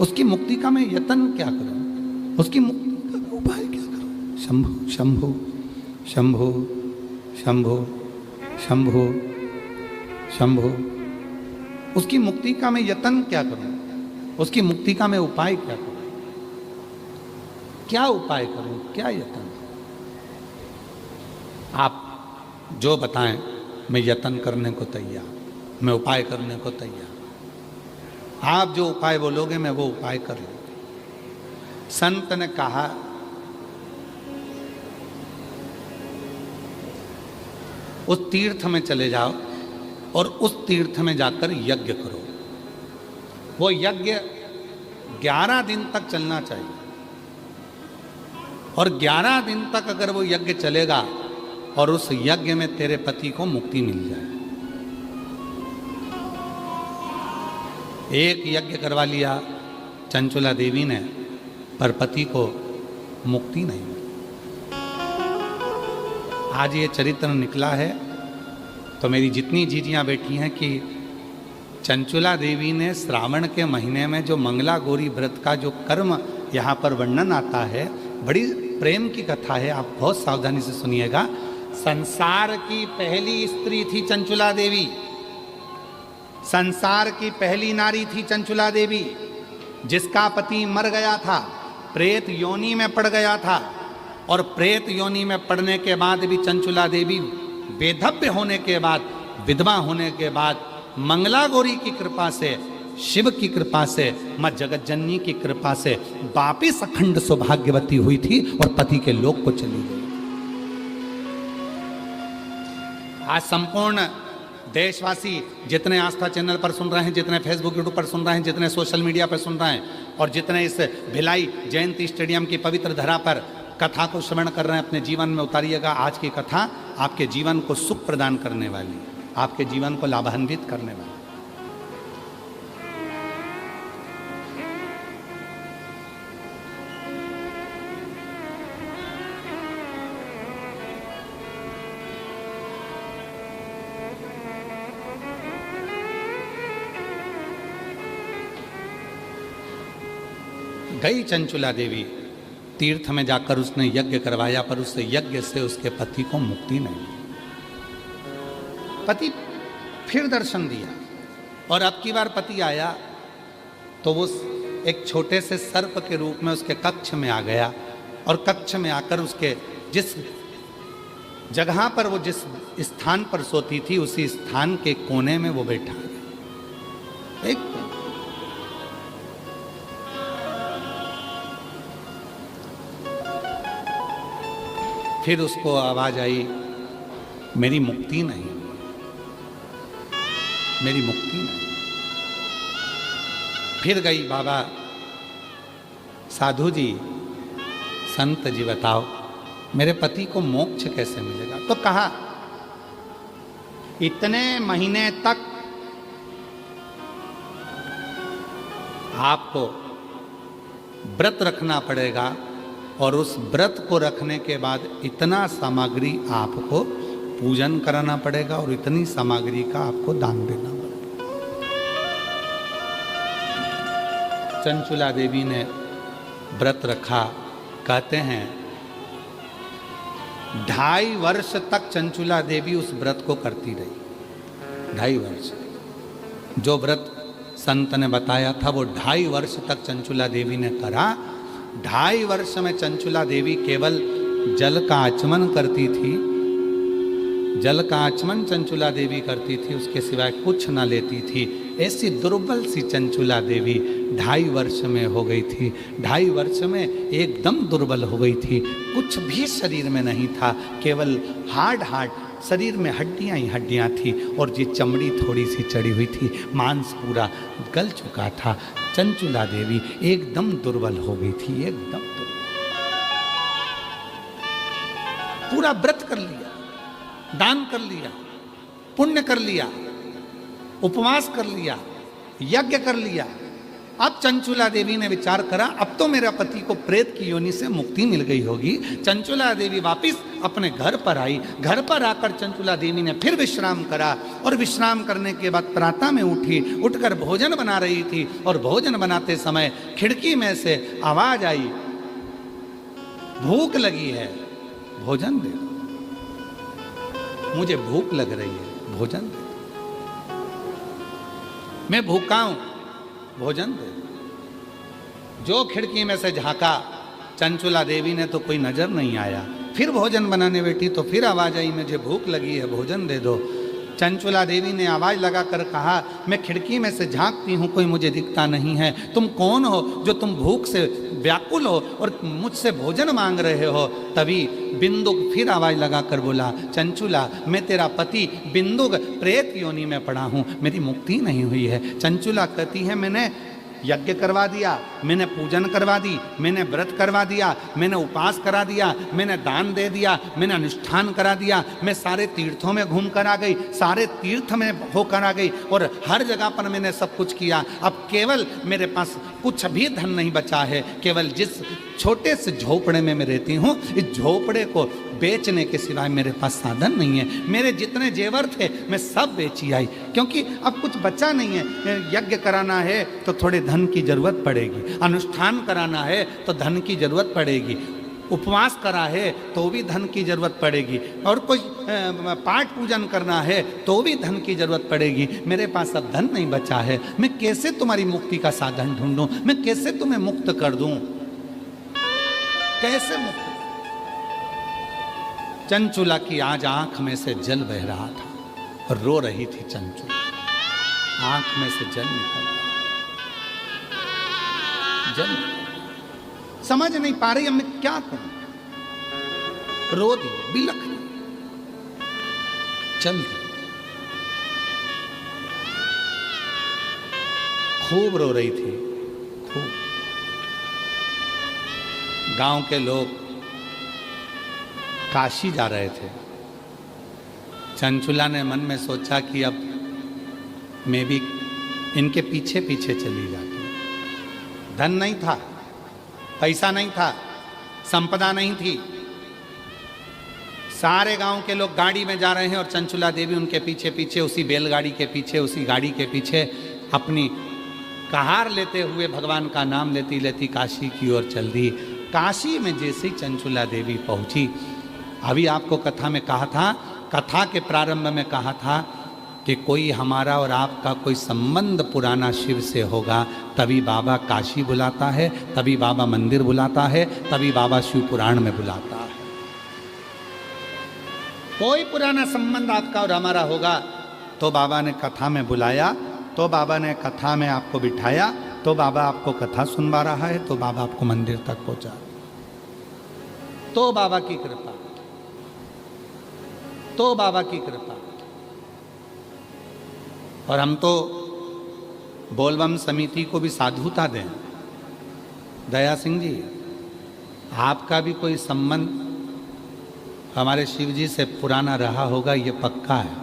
A: उसकी मुक्ति का मैं यत्न क्या करूं, उसकी मुक्ति का उपाय क्या करूं? शंभु शंभु शंभु शंभु शंभु शंभु, उसकी मुक्ति का मैं यत्न क्या करूं, उसकी मुक्ति का मैं उपाय क्या करूं? क्या उपाय करूं, क्या यत्न? आप जो बताएं मैं यत्न करने को तैयार, मैं उपाय करने को तैयार। आप जो उपाय बोलोगे मैं वो उपाय कर लूंगा। संत ने कहा, उस तीर्थ में चले जाओ और उस तीर्थ में जाकर यज्ञ करो। वो यज्ञ 11 दिन तक चलना चाहिए, और 11 दिन तक अगर वो यज्ञ चलेगा और उस यज्ञ में तेरे पति को मुक्ति मिल जाए। एक यज्ञ करवा लिया चंचुला देवी ने, पर पति को मुक्ति नहीं मिली। आज ये चरित्र निकला है तो मेरी जितनी जीजियां बैठी हैं कि चंचुला देवी ने श्रावण के महीने में जो मंगलागौरी व्रत का जो कर्म यहाँ पर वर्णन आता है, बड़ी प्रेम की कथा है, आप बहुत सावधानी से सुनिएगा। संसार की पहली स्त्री थी चंचुला देवी, संसार की पहली नारी थी चंचुला देवी, जिसका पति मर गया था, प्रेत योनि में पड़ गया था, और प्रेत योनि में पड़ने के बाद भी चंचुला देवी वेधव्य होने के बाद, विधवा होने के बाद मंगलागौरी की कृपा से शिव की कृपा से, माँ जगत जननी की कृपा से वापिस अखंड सौभाग्यवती हुई थी और पति के लोक को चली गई। आज संपूर्ण देशवासी जितने आस्था चैनल पर सुन रहे हैं, जितने फेसबुक यूट्यूब पर सुन रहे हैं, जितने सोशल मीडिया पर सुन रहे हैं और जितने इस भिलाई जयंती स्टेडियम की पवित्र धरा पर कथा को श्रवण कर रहे हैं, अपने जीवन में उतारिएगा। आज की कथा आपके जीवन को सुख प्रदान करने वाली, आपके जीवन को लाभान्वित करने वाली। गई चंचुला देवी तीर्थ में जाकर उसने यज्ञ करवाया, पर उस यज्ञ से उसके पति को मुक्ति नहीं। पति फिर दर्शन दिया और अब की बार पति आया तो वो एक छोटे से सर्प के रूप में उसके कक्ष में आ गया और कक्ष में आकर उसके जिस जगह पर वो जिस स्थान पर सोती थी उसी स्थान के कोने में वो बैठा गया। एक फिर उसको आवाज आई, मेरी मुक्ति नहीं, मेरी मुक्ति नहीं। फिर गई, बाबा साधु जी, संत जी बताओ मेरे पति को मोक्ष कैसे मिलेगा? तो कहा इतने महीने तक आपको व्रत रखना पड़ेगा और उस व्रत को रखने के बाद इतना सामग्री आपको पूजन कराना पड़ेगा और इतनी सामग्री का आपको दान देना पड़ेगा। चंचुला देवी ने व्रत रखा। कहते हैं 2.5 वर्ष तक चंचुला देवी उस व्रत को करती रही। 2.5 वर्ष जो व्रत संत ने बताया था वो 2.5 वर्ष तक चंचुला देवी ने करा। 2.5 वर्ष में चंचुला देवी केवल जल का आचमन करती थी, जल का आचमन चंचुला देवी करती थी, उसके सिवाय कुछ ना लेती थी। ऐसी दुर्बल सी चंचुला देवी 2.5 वर्ष में हो गई थी। 2.5 वर्ष में एकदम दुर्बल हो गई थी, कुछ भी शरीर में नहीं था, केवल हार्ड शरीर में हड्डियां ही हड्डियां थी और ये चमड़ी थोड़ी सी चढ़ी हुई थी, मांस पूरा गल चुका था। चंचुला देवी एकदम दुर्बल हो गई थी, एकदम दुर्बल। पूरा व्रत कर लिया, दान कर लिया, पुण्य कर लिया, उपवास कर लिया, यज्ञ कर लिया। अब चंचुला देवी ने विचार करा अब तो मेरा पति को प्रेत की योनि से मुक्ति मिल गई होगी। चंचुला देवी वापिस अपने घर पर आई। घर पर आकर चंचुला देवी ने फिर विश्राम करा और विश्राम करने के बाद प्रातः में उठी, उठकर भोजन बना रही थी और भोजन बनाते समय खिड़की में से आवाज आई, भूख लगी है, भोजन दे दो, मुझे भूख लग रही है, भोजन दे दो, मैं भूखा हूं, भोजन दे। जो खिड़की में से झांका, चंचुला देवी ने तो कोई नजर नहीं आया। फिर भोजन बनाने बैठी तो फिर आवाज आई, मुझे भूख लगी है, भोजन दे दो। चंचुला देवी ने आवाज लगाकर कहा, मैं खिड़की में से झांकती हूँ, कोई मुझे दिखता नहीं है, तुम कौन हो जो तुम भूख से व्याकुल हो और मुझसे भोजन मांग रहे हो? तभी बिंदुक फिर आवाज लगाकर बोला, चंचुला मैं तेरा पति बिंदुक प्रेत योनि में पड़ा हूँ, मेरी मुक्ति नहीं हुई है। चंचुला कहती है मैंने यज्ञ करवा दिया, मैंने पूजन करवा दी, मैंने व्रत करवा दिया, मैंने उपवास करा दिया, मैंने दान दे दिया, मैंने अनुष्ठान करा दिया, मैं सारे तीर्थों में घूम कर आ गई, सारे तीर्थ में होकर आ गई और हर जगह पर मैंने सब कुछ किया। अब केवल मेरे पास कुछ भी धन नहीं बचा है, केवल जिस छोटे से झोपड़े में मैं रहती हूँ, इस झोपड़े को बेचने के सिवाय मेरे पास साधन नहीं है। मेरे जितने जेवर थे मैं सब बेची आई, क्योंकि अब कुछ बचा नहीं है। यज्ञ कराना है तो थोड़े धन की जरूरत पड़ेगी, अनुष्ठान कराना है तो धन की जरूरत पड़ेगी, उपवास करा है तो भी धन की जरूरत पड़ेगी, और कोई पाठ पूजन करना है तो भी धन की जरूरत पड़ेगी। मेरे पास अब धन नहीं बचा है, मैं कैसे तुम्हारी मुक्ति का साधन ढूंढूं, मैं कैसे तुम्हें मुक्त कर दूं, कैसे मुक्त? चंचुला की आज आंख में से जल बह रहा था और रो रही थी चंचुला, आंख में से जल निकल रहा। जल समझ नहीं पा रही, अब मैं क्या करूं, रो दी, बिलख दी, चल दी, खूब रो रही थी, खूब। गांव के लोग काशी जा रहे थे। चंचुला ने मन में सोचा कि अब मैं भी इनके पीछे पीछे चली जाती। धन नहीं था, पैसा नहीं था, संपदा नहीं थी, सारे गांव के लोग गाड़ी में जा रहे हैं और चंचुला देवी उनके पीछे पीछे, उसी बैलगाड़ी के पीछे, उसी गाड़ी के पीछे अपनी कहार लेते हुए भगवान का नाम लेती लेती काशी की ओर चल दी। काशी में जैसे ही चंचुला देवी पहुंची, अभी आपको कथा में कहा था, कथा के प्रारंभ में कहा था कि कोई हमारा और आपका कोई संबंध पुराना शिव से होगा, तभी बाबा काशी बुलाता है, तभी बाबा मंदिर बुलाता है, तभी बाबा शिव पुराण में बुलाता है। कोई पुराना संबंध आपका और हमारा होगा तो बाबा ने कथा में बुलाया, तो बाबा ने कथा में आपको बिठाया, तो बाबा आपको कथा सुनवा रहा है, तो बाबा आपको मंदिर तक पहुंचा, तो बाबा की कृपा, तो बाबा की कृपा। और हम तो बोलबम समिति को भी साधुता दें। दया सिंह जी, आपका भी कोई संबंध हमारे शिव जी से पुराना रहा होगा, ये पक्का है,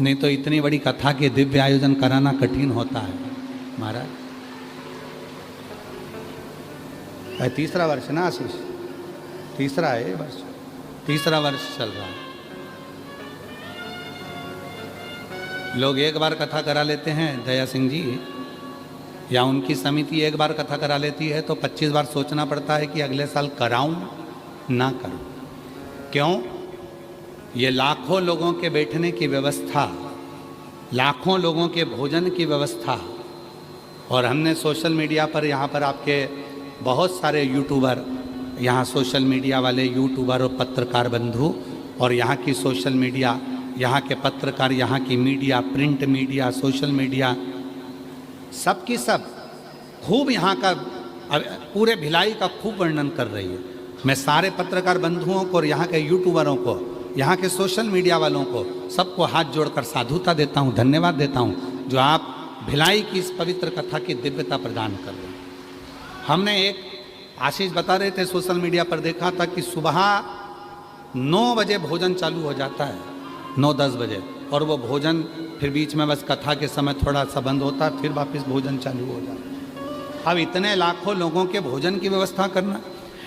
A: नहीं तो इतनी बड़ी कथा के दिव्य आयोजन कराना कठिन होता है महाराज। तीसरा वर्ष ना आशीष, तीसरा है वर्ष, तीसरा वर्ष चल रहा है। लोग एक बार कथा करा लेते हैं दया सिंह जी, या उनकी समिति एक बार कथा करा लेती है तो 25 बार सोचना पड़ता है कि अगले साल कराऊं ना करूं। क्यों? ये लाखों लोगों के बैठने की व्यवस्था, लाखों लोगों के भोजन की व्यवस्था, और हमने सोशल मीडिया पर, यहाँ पर आपके बहुत सारे यूट्यूबर, यहाँ सोशल मीडिया वाले यूट्यूबर और पत्रकार बंधु, और यहाँ की सोशल मीडिया, यहाँ के पत्रकार, यहाँ की media, print media, social media, सब की सब खूब यहाँ का पूरे भिलाई का खूब वर्णन कर रही है। मैं सारे पत्रकार बंधुओं को और यहाँ के यूट्यूबरों को, यहाँ के सोशल मीडिया वालों को, सबको हाथ जोड़कर साधुता देता हूँ, धन्यवाद देता हूँ, जो आप भिलाई की इस पवित्र कथा की दिव्यता प्रदान कर रहे हैं। हमने एक आशीष बता रहे थे सोशल मीडिया पर देखा था कि सुबह 9 बजे भोजन चालू हो जाता है, 9-10 बजे, और वो भोजन फिर बीच में बस कथा के समय थोड़ा सा बंद होता है, फिर वापस भोजन चालू हो जाता है। अब इतने लाखों लोगों के भोजन की व्यवस्था करना,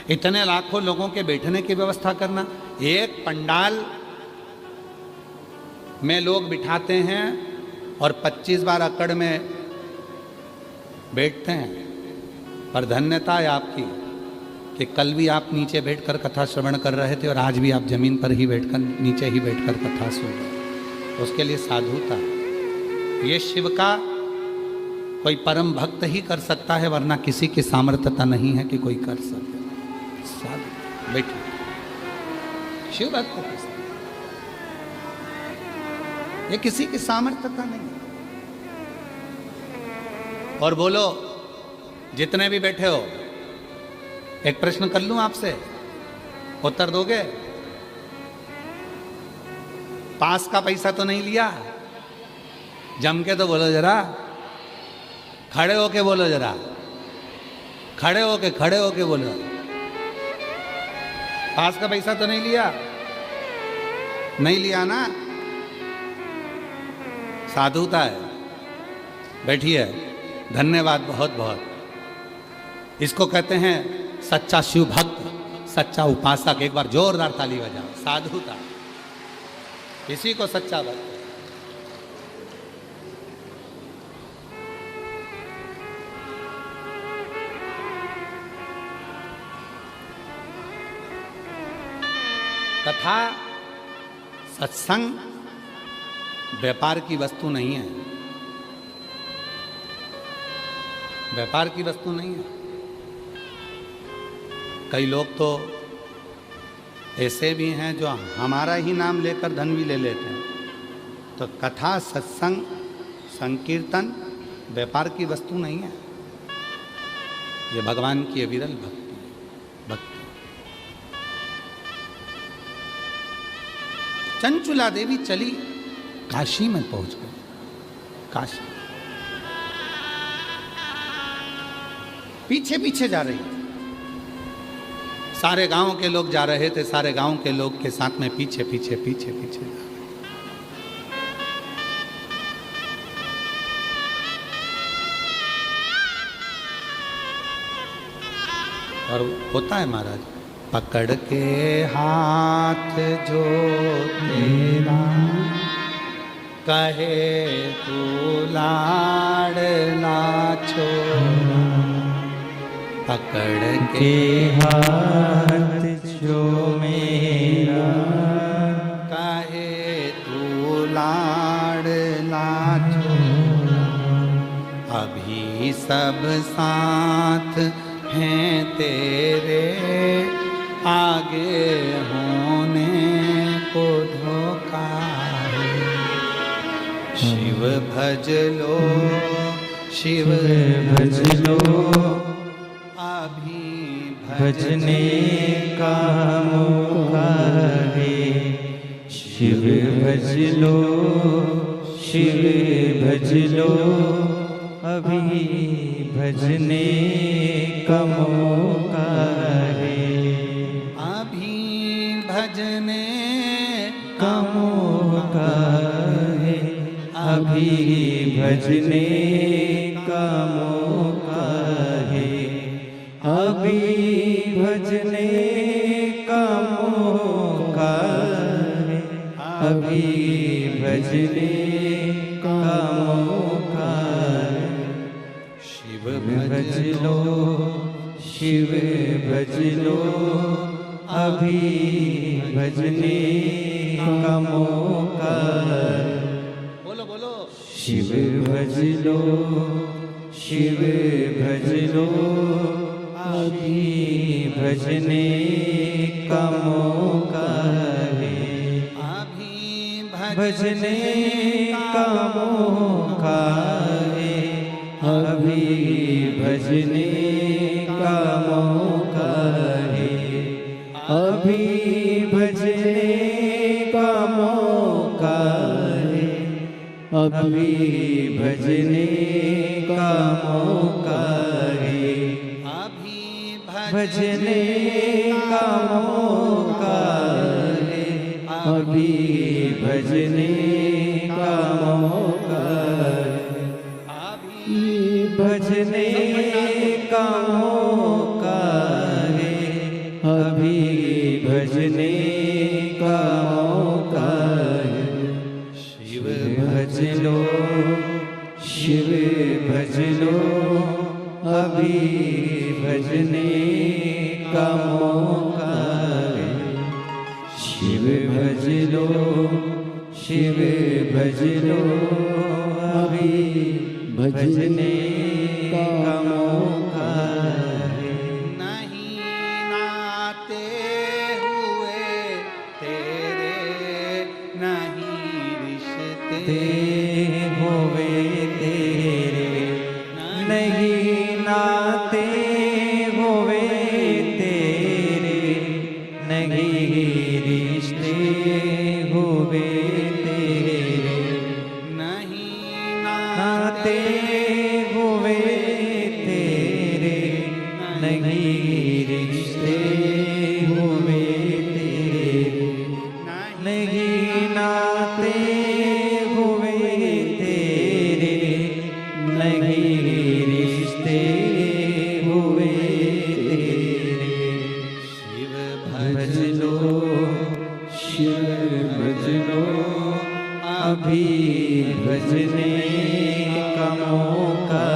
A: इतने लाखों लोगों के बैठने की व्यवस्था करना, एक पंडाल में लोग बिठाते हैं और 25 बार अकड़ में बैठते हैं। पर धन्यता है आपकी कि कल भी आप नीचे बैठकर कथा श्रवण कर रहे थे और आज भी आप जमीन पर ही बैठकर, नीचे ही बैठकर कथा सुन रहे हैं। उसके लिए साधुता, ये शिव का कोई परम भक्त ही कर सकता है, वरना किसी की सामर्थ्यता नहीं है कि कोई कर सके। साधु बैठिए, शिव भक्त कर सकते, ये किसी की सामर्थ्यता नहीं। और बोलो, जितने भी बैठे हो, एक प्रश्न कर लूं आपसे, उत्तर दोगे? पास का पैसा तो नहीं लिया? जम के तो बोलो जरा, खड़े होके बोलो जरा, खड़े होके बोलो। पास का पैसा तो नहीं लिया? नहीं लिया ना? साधुता है। बैठिए, धन्यवाद बहुत बहुत। इसको कहते हैं सच्चा शिव भक्त, सच्चा उपासक। एक बार जोरदार ताली बजाओ। साधुता, इसी को सच्चा भक्त। कथा, सत्संग व्यापार की वस्तु नहीं है, व्यापार की वस्तु नहीं है। कई लोग तो ऐसे भी हैं जो हमारा ही नाम लेकर धन भी ले लेते हैं। तो कथा, सत्संग, संकीर्तन व्यापार की वस्तु नहीं है। ये भगवान की विरल भक्ति है, भक्ति। चंचुला देवी चली, काशी में पहुंच गई। काशी पीछे पीछे जा रही, सारे गांव के लोग जा रहे थे, सारे गांव के लोग के साथ में पीछे पीछे पीछे पीछे जा रहे। और होता है महाराज, पकड़ के हाथ जो तेरा कहे तू लाडला छोरा, पकड़ के
B: हाथ जो मेरा
A: कहे तू लाडला छोरा, अभी सब साथ हैं तेरे, आगे होने को धोखा है। शिव भज लो, शिव
B: भज लो,
A: अभी
B: भजने का मौका है। शिव भज लो, शिव भज लो, अभी भजने का मौका है।
A: अभी भजने
B: का मौका है, अभी भजने का मौका है, अभी भजने का मौका है, अभी भजने का मौका है।
A: शिव
B: भज लो, शिव भज लो, अभी भजने का मौका है।
A: बोलो बोलो,
B: शिव भज लो, शिव भज लो, अभी भजने का मौका है।
A: अभी
B: भजने का मौका है, अभी भजने का मौका है, अभी भजने का मौका है, अभी भजने का मौका है,
A: अभी
B: भजने का मौका है, अभी भजने का मौका है,
A: अभी
B: भजने का मौका है, अभी भजने का मौका है।
A: शिव
B: भज लो, शिव भज लो, अभी भजने का मौका है। शिव भज लो, शिव भज लो, अभी भजने का मौका है।
A: नहीं नाते हुए तेरे, नहीं रिश्ते
B: ते होवे तेरे, नहीं नाते होवे तेरे, नहीं रिश्ते होवे तेरे,
A: नहीं
B: नाते होवे तेरे, नहीं रिश्ते होवे तेरे, नहीं नाते हुए तेरे, नहीं रिश्ते हुए तेरे।
A: शिव
B: भज लो, शिव भज लो, अभी भजने का मौका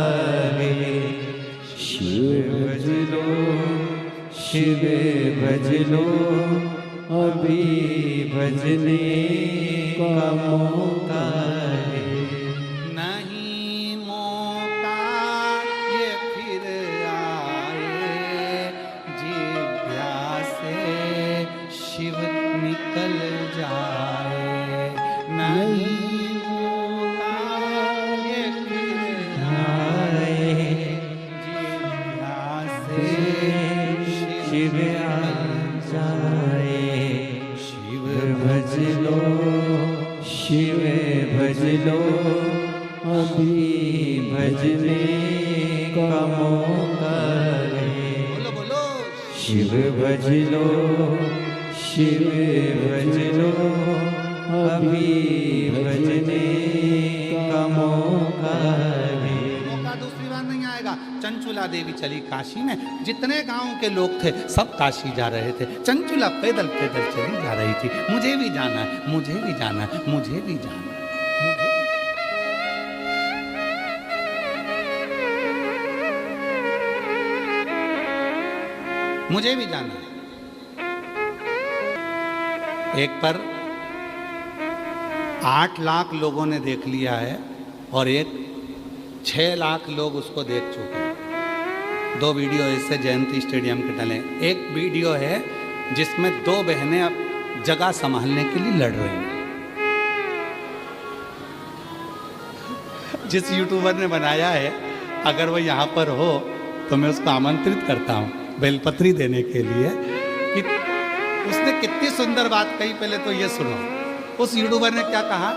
B: है। शिव भज लो, शिव भज लो, अभी भजने का मौका है।
A: नहीं मौका ये फिर आए, जिज्ञासे शिव निकल जाए। नहीं मौका ये फिर
B: आए,
A: जिज्ञासे
B: जाए। शिव भज लो, शिव भज लो, अभी भजने का मौका है।
A: बोलो बोलो।
B: शिव भज लो, शिव भज लो, अभी भजने का मौका है।
A: मौका दूसरी बार नहीं आएगा। चंचुला देवी चली काशी में, जितने गांव के लोग थे सब काशी जा रहे थे। चंचुला पैदल पैदल चली जा रही थी। मुझे भी जाना है, मुझे भी जाना है, मुझे भी जाना है, मुझे भी जाना है। एक पर 8 लाख लोगों ने देख लिया है और एक 6 लाख लोग उसको देख चुके हैं। 2 वीडियो ऐसे जयंती स्टेडियम के डले। एक वीडियो है जिसमें 2 बहनें अब जगह संभालने के लिए लड़ रही हैं। जिस यूट्यूबर ने बनाया है, अगर वो यहाँ पर हो तो मैं उसको आमंत्रित करता हूँ बेलपत्री देने के लिए कि उसने कितनी सुंदर बात कही। पहले तो ये सुनो, उस यूट्यूबर ने क्या कहा।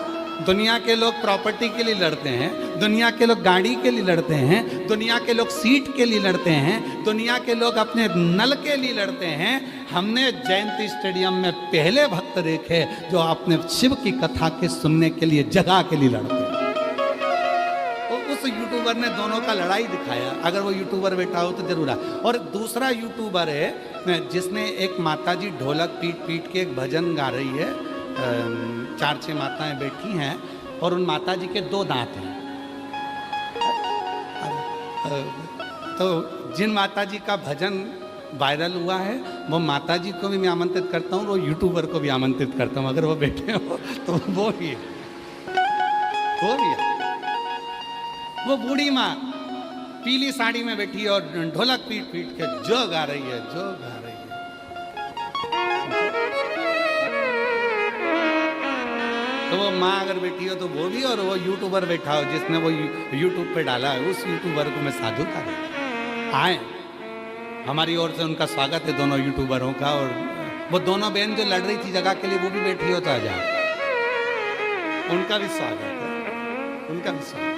A: दुनिया के लोग प्रॉपर्टी के लिए लड़ते हैं, दुनिया के लोग गाड़ी के लिए लड़ते हैं, दुनिया के लोग सीट के लिए लड़ते हैं, दुनिया के लोग अपने नल के लिए लड़ते हैं। हमने जयंती स्टेडियम में पहले भक्त देखे जो अपने शिव की कथा के सुनने के लिए जगह के लिए लड़ते हैं। उस यूट्यूबर ने दोनों का लड़ाई दिखाया। अगर वो यूट्यूबर बैठा हो तो जरूर आ। और दूसरा यूट्यूबर है जिसने एक माताजी ढोलक पीट पीट के एक भजन गा रही है। 4-6 माताएं बैठी हैं और उन माताजी के 2 दांत हैं। तो जिन माताजी का भजन वायरल हुआ है वो माताजी को भी मैं आमंत्रित करता हूँ, वो यूट्यूबर को भी आमंत्रित करता हूँ। अगर वो बैठे हो तो वो भी है, वो भी है। वो बूढ़ी माँ पीली साड़ी में बैठी है और ढोलक पीट पीट के जो गा रही है, जो गा रही है। तो वो माँ अगर बैठी हो तो वो भी, और वो यूट्यूबर बैठा हो जिसने वो यूट्यूब पे डाला है, उस यूट्यूबर को मैं साधुता देता हूं। आए, हमारी ओर से उनका स्वागत है दोनों यूट्यूबरों का। और वो दोनों बहन जो लड़ रही थी जगह के लिए वो भी बैठी हो तो आ जाए, उनका भी स्वागत है, उनका भी स्वागत।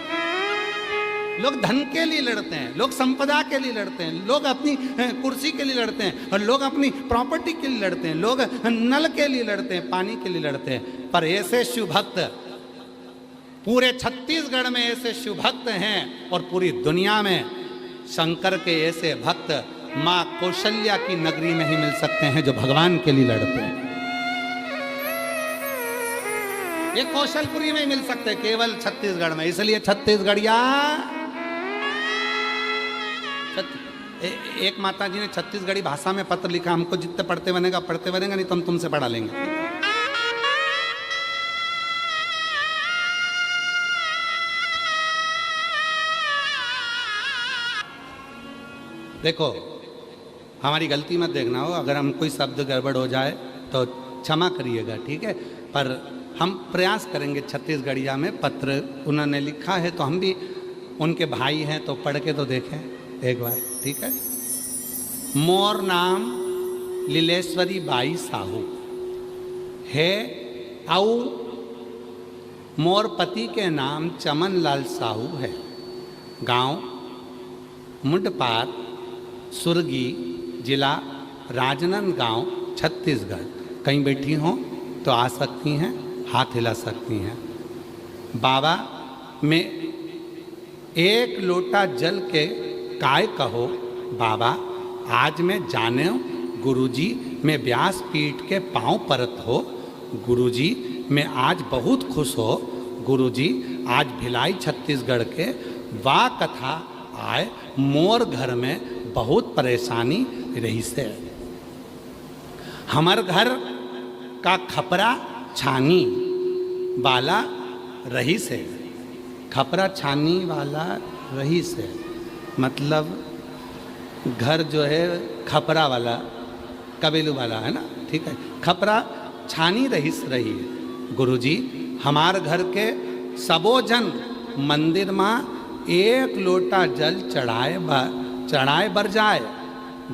A: लोग धन के लिए लड़ते हैं, लोग संपदा के लिए लड़ते हैं, लोग अपनी कुर्सी के लिए लड़ते हैं, और लोग अपनी प्रॉपर्टी के लिए लड़ते हैं, लोग नल के लिए लड़ते हैं, पानी के लिए लड़ते हैं। पर ऐसे शिव भक्त पूरे छत्तीसगढ़ में ऐसे शिव भक्त हैं, और पूरी दुनिया में शंकर के ऐसे भक्त माँ कौशल्या की नगरी में ही मिल सकते हैं जो भगवान के लिए लड़ते हैं। ये कौशलपुरी में ही मिल सकते हैं, केवल छत्तीसगढ़ में। इसलिए छत्तीसगढ़िया। एक माता जी ने छत्तीसगढ़ी भाषा में पत्र लिखा, हमको जितने पढ़ते बनेगा पढ़ते बनेगा, नहीं तो हम तुमसे पढ़ा लेंगे। देखो, हमारी गलती मत देखना हो, अगर हम कोई शब्द गड़बड़ हो जाए तो क्षमा करिएगा, ठीक है। पर हम प्रयास करेंगे। छत्तीसगढ़िया में पत्र उन्होंने लिखा है, तो हम भी उनके भाई हैं तो पढ़ के तो देखें एक बार, ठीक है। मोर नाम लीलेश्वरी बाई साहू है, आउ मोर पति के नाम चमन लाल साहू है। गांव मुंडपार, सुरगी, जिला राजनांदगांव, छत्तीसगढ़। कहीं बैठी हों तो आ सकती हैं, हाथ हिला सकती हैं। बाबा में 1 लोटा जल के काय कहो बाबा, आज मैं जाने गुरुजी में व्यास पीठ के पांव परत हो। गुरुजी मैं आज बहुत खुश हो। गुरुजी आज भिलाई छत्तीसगढ़ के वाह कथा आए, मोर घर में बहुत परेशानी रही से। हमार घर का खपरा छानी वाला रही से। खपरा छानी वाला रही से मतलब घर जो है खपरा वाला, कबेलू वाला है ना, ठीक है। खपरा छानी रहीस रही है। गुरुजी हमार घर के सबो जन मंदिर में 1 लोटा जल चढ़ाए बर जाए।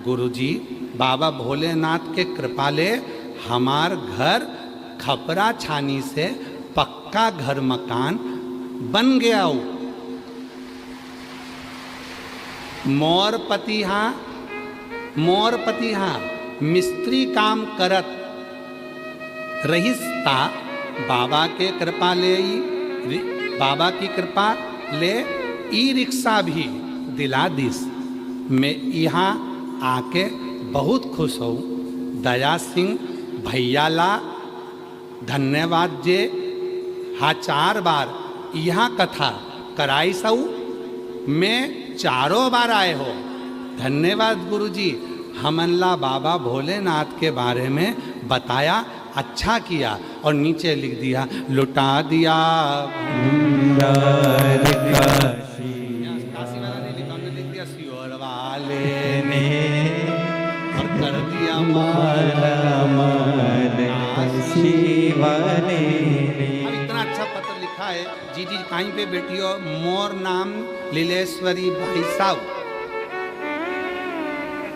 A: गुरुजी बाबा भोलेनाथ के कृपाले हमार घर खपरा छानी से पक्का घर मकान बन गया हो। मोर पतिहा मिस्त्री काम करत रहिस्ता बाबा के कृपा ले, बाबा की कृपा ले ई रिक्शा भी दिला दिस। मैं यहाँ आके बहुत खुश हूँ। दया सिंह भैया ला धन्यवाद जे हाँ 4 बार यहाँ कथा कराई सऊ, मैं 4 बार आए हो। धन्यवाद गुरुजी, हमला बाबा भोलेनाथ के बारे में बताया, अच्छा किया। और नीचे लिख दिया लुटा दिया काशी वाला ने लिखा, हमने लिख दिया सियोर वाले ने, और कर दिया माला
B: काशी वाले ने।
A: अब इतना अच्छा पत्र लिखा है। जी कहीं पे बैठी हो, मोर नाम लीलेश्वरी भाई साहब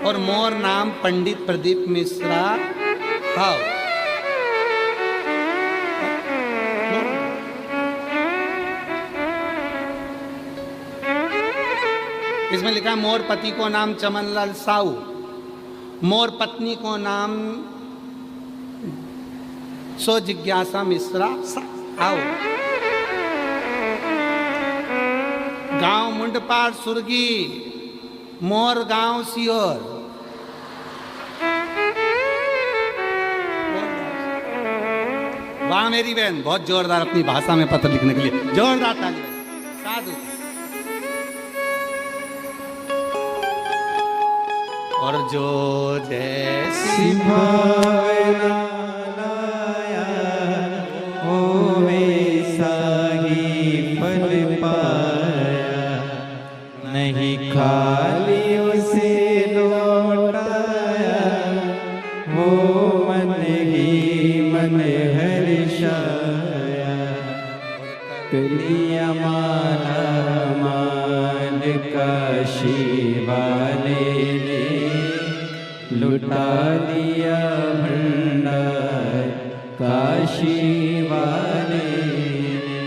A: और मोर नाम पंडित प्रदीप मिश्रा हाँ। इसमें लिखा है मोर पति को नाम चमनलाल साहू, मोर पत्नी को नाम सो जिज्ञासा मिश्रा आओ। गांव मुंडपार सुरगी, मोर गांव सियोर। वाह मेरी बहन, बहुत जोरदार अपनी भाषा में पत्र लिखने के लिए जोरदार ताली। साधु। और जो जैसी
B: भावना लाया वो वैसा ही फल पाया, नहीं खाली उसे लौटाया, वो मन ही मन हर्षाया। कलिया माला माल काशी वाले ने, लुटा दिया भंडार काशी वाले ने,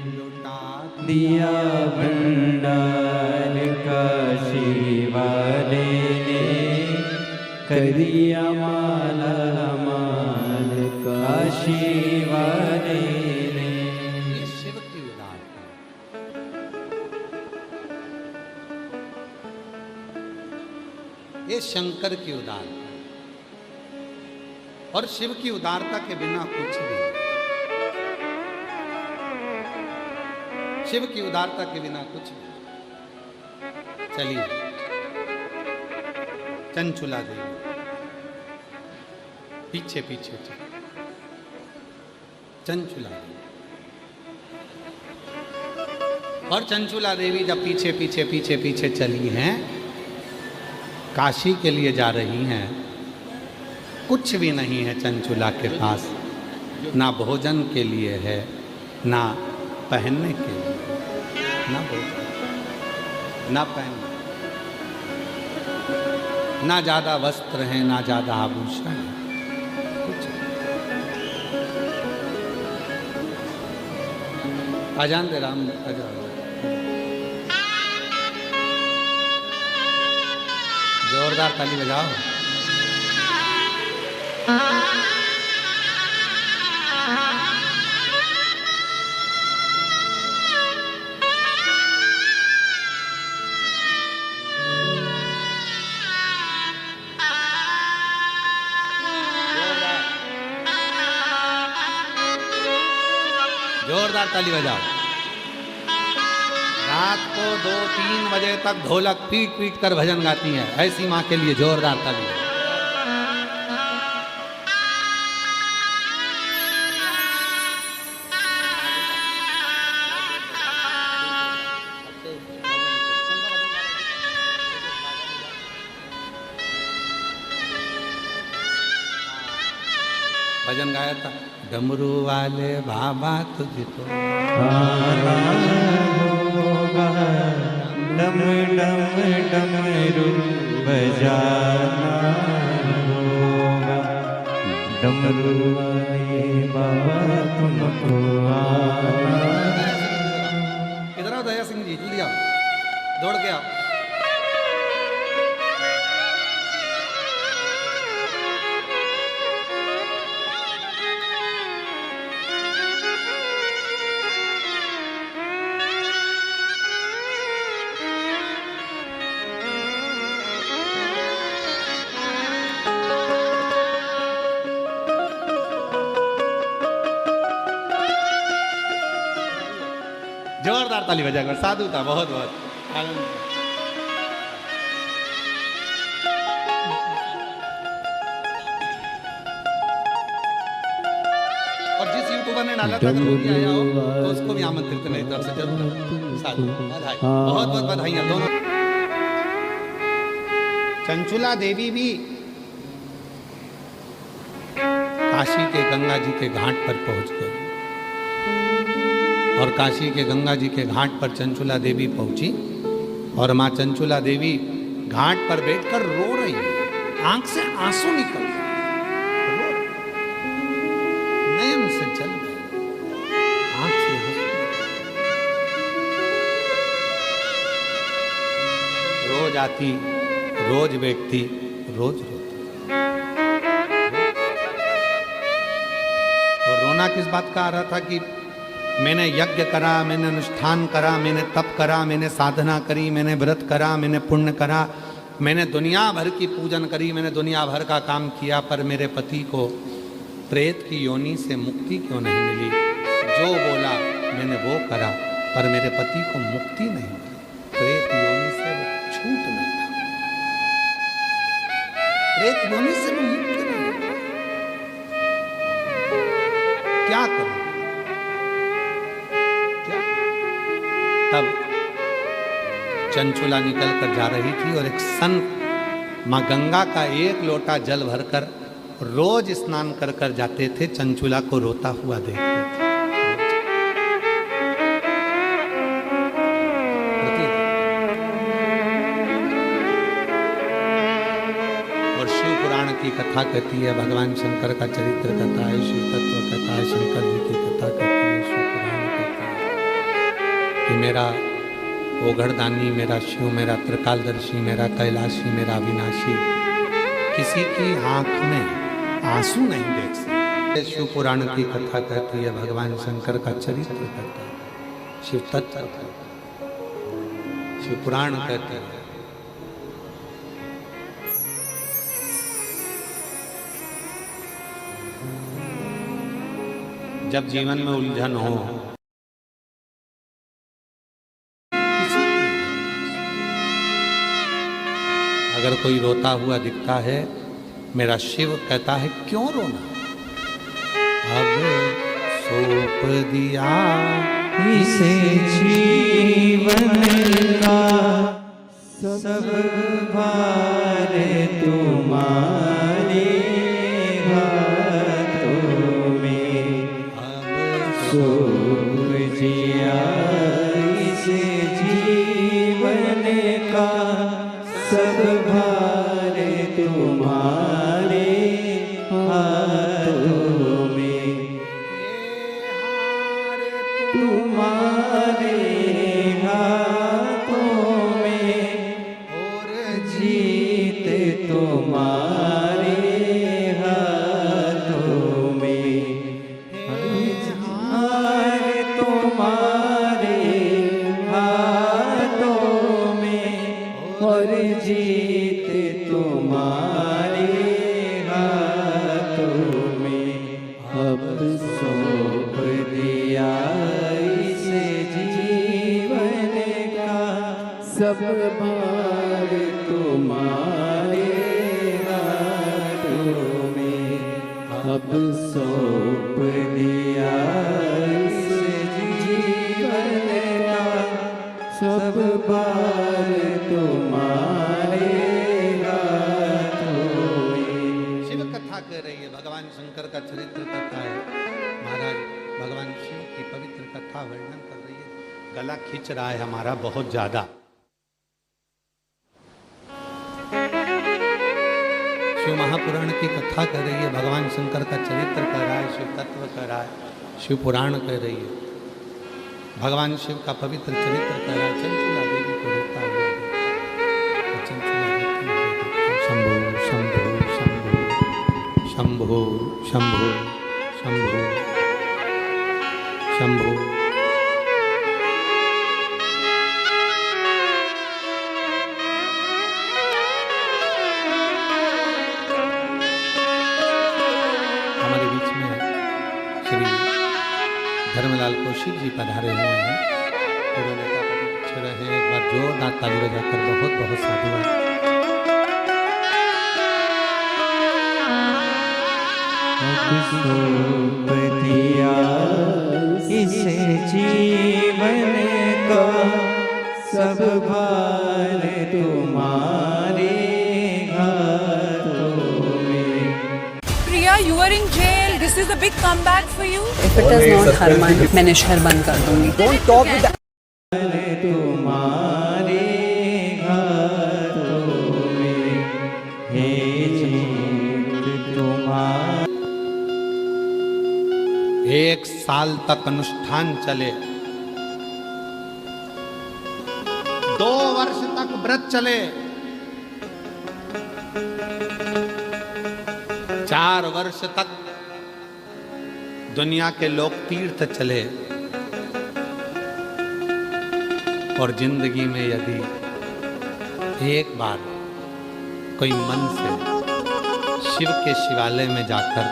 B: लुटा दिया भंडार काशी वाले ने, करिया माला माल काशी वाले ने।
A: ये शिव की उदारता, ये शंकर की उदारता, और शिव की उदारता के बिना कुछ नहीं। शिव की उदारता के बिना कुछ नहीं। चलिए चंचुला देवी पीछे पीछे चंचुला देवी। और चंचुला देवी जब पीछे पीछे पीछे पीछे चली हैं, काशी के लिए जा रही हैं, कुछ भी नहीं है चंचुला के पास, ना भोजन के लिए है, ना पहनने के लिए, ना भोजन ना पहनने, ना ज़्यादा वस्त्र हैं, ना ज़्यादा आभूषण है, कुछ। अजान दे राम अजान। जोरदार ताली बजाओ। जोरदार ताली बजाओ। रात को 2-3 बजे तक ढोलक पीट पीट कर भजन गाती हैं, ऐसी माँ के लिए जोरदार ताली। भजन गाया था, डमरू वाले बाबा तुझको
B: डम डम डमरू बजाना डमरू वाले बाबा तुमको आना।
A: इधर आओ दया सिंह जी, जल्दी आओ, दौड़ के आओ। जोरदार ताली बजा कर, साधु था, बहुत बहुत आनंद। और जिस यूट्यूबर ने डाला था जरूर आया हो तो उसको भी आमंत्रित मेरी तरफ से जरूर। साधु बधाई, बहुत बहुत बधाइयां दोनों। चंचुला देवी भी काशी के गंगा जी के घाट पर पहुंच गए और काशी के गंगा जी के घाट पर चंचुला देवी पहुंची और मां चंचुला देवी घाट पर बैठकर रो रही है, आंख से आंसू निकल रहे, नयन से जल रहे, आंख से आंसू। रोज आती, रोज बैठती, रोज रोती। और रोना किस बात का आ रहा था कि मैंने यज्ञ करा, मैंने अनुष्ठान करा, मैंने तप करा, मैंने साधना करी, मैंने व्रत करा, मैंने पुण्य करा, मैंने दुनिया भर की पूजन करी, मैंने दुनिया भर का काम किया, पर मेरे पति को प्रेत की योनि से मुक्ति क्यों नहीं मिली। जो बोला मैंने वो करा, पर मेरे पति को मुक्ति नहीं मिली, प्रेत योनि से वो छूट नहीं था, प्रेत योनि से वो मुक्त नहीं था। क्या करूं? तब चंचुला निकल कर जा रही थी और एक संत मां गंगा का एक लोटा जल भरकर रोज स्नान कर कर जाते थे, चंचुला को रोता हुआ देखते थे। और शिव पुराण की कथा कहती है, भगवान शंकर का चरित्र कथा है, शिव तत्व कथा है, शंकर जी की कथा कहती है, शिव पुराण कहता है कि मेरा ओघड़दानी, मेरा शिव, मेरा त्रिकालदर्शी, मेरा कैलाशी, मेरा अविनाशी किसी की आंख में आंसू नहीं देख सकते। शिव पुराण की कथा कहती है, भगवान शंकर का चरित्र कहता है, शिव तत्व कहता है, शिव पुराण कहते हैं। जब जीवन में उलझन हो, अगर कोई रोता हुआ दिखता है, मेरा शिव कहता है क्यों रोना, अब सौंप दिया
B: इसे जीवन का सब भार तुम्हारे हाथों में,
A: अब
B: सौंप दिया इसे जीवन का सब भार तुम्हारे हाथों में, तुम्हारे हाथों में, और जीत तुम्हारे हाथों में, हार तुम्हारे हाथों में, और जीत तुम्हारे हाथों में। अब सौंप दिया इसे जीवन का सब भार तुम्हारे हाथों में, अब सौंप दिया इसे जीवन का सब भार तुम्हारे हाथों में।
A: शिव कथा कह रही है, भगवान शंकर का चरित्र कथा है, महाराज भगवान शिव की पवित्र कथा वर्णन कर रही है। गला खींच रहा है हमारा बहुत ज्यादा। शिव महापुराण की कथा कर रही है, भगवान शंकर का चरित्र कर रहा है, शिव तत्व कर रहा है, शिव पुराण कर रही है, भगवान शिव का पवित्र चरित्र कर रहा है। चंचला देवी को रोकता हुआ शंभो शंभो शंभो शंभो शंभो शंभो शंभो। हमारे बीच में श्री धर्मलाल कौशिक जी पधारे हुए हैं, पूरे नेता पीछे रहे। एक बार जोरदार ताली बजाकर बहुत बहुत साधुवाद।
B: सौंप दिया इसे जीवन का, सब भार तुम्हारे हाथों में।
C: Priya, you are in jail. This is a big comeback for you.
D: If it is not Harman, मैं निशहर बंद कर दूंगी।
B: Don't talk with that. तुम्हारे हाथों में है जीत तुम्हारी।
A: 1 साल तक अनुष्ठान चले, 2 वर्ष तक व्रत चले, 4 वर्ष तक दुनिया के लोक तीर्थ चले। और जिंदगी में यदि एक बार कोई मन से शिव के शिवालय में जाकर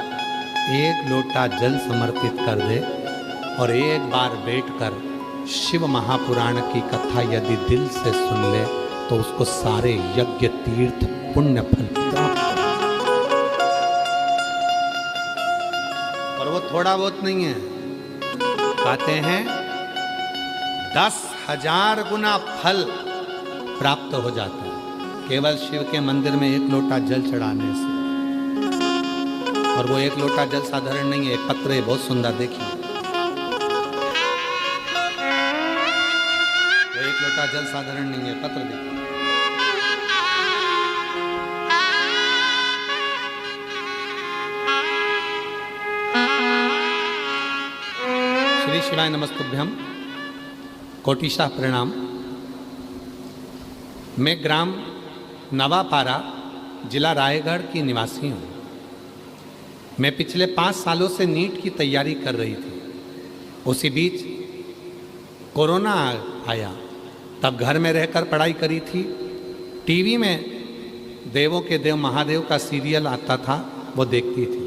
A: 1 लोटा जल समर्पित कर दे और एक बार बैठकर शिव महापुराण की कथा यदि दिल से सुन ले, तो उसको सारे यज्ञ तीर्थ पुण्य फल प्राप्त। और वो थोड़ा बहुत नहीं है, कहते हैं 10,000 गुना फल प्राप्त हो जाता है केवल शिव के मंदिर में 1 लोटा जल चढ़ाने से। और वो 1 लोटा जल साधारण नहीं है, एक पत्र है, बहुत सुंदर। देखिए, वो 1 लोटा जल साधारण नहीं है, पत्र देखिए। श्री शिवाय नमस्तुभ्यम, कोटिशाह प्रणाम। मैं ग्राम नवापारा, जिला रायगढ़ की निवासी हूँ। मैं पिछले 5 सालों से नीट की तैयारी कर रही थी। उसी बीच कोरोना आया, तब घर में रहकर पढ़ाई करी थी। टीवी में देवों के देव महादेव का सीरियल आता था, वो देखती थी।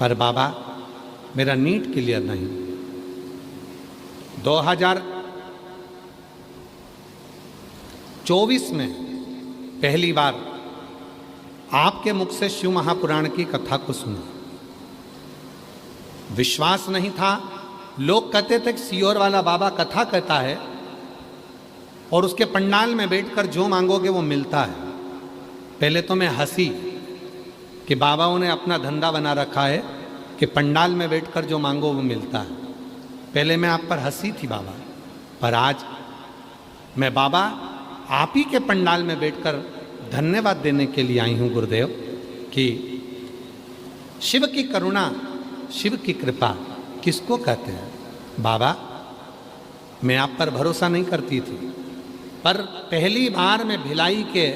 A: पर बाबा, मेरा नीट क्लियर नहीं। 2024 में पहली बार आपके मुख से शिव महापुराण की कथा को सुना। विश्वास नहीं था। लोग कहते थे कि सियोर वाला बाबा कथा कहता है और उसके पंडाल में बैठकर जो मांगोगे वो मिलता है। पहले तो मैं हंसी कि बाबाओं ने अपना धंधा बना रखा है कि पंडाल में बैठकर जो मांगो वो मिलता है। पहले मैं आप पर हंसी थी बाबा, पर आज मैं बाबा आप ही के पंडाल में बैठकर धन्यवाद देने के लिए आई हूँ गुरुदेव, कि शिव की करुणा, शिव की कृपा किसको कहते हैं। बाबा, मैं आप पर भरोसा नहीं करती थी, पर पहली बार मैं भिलाई के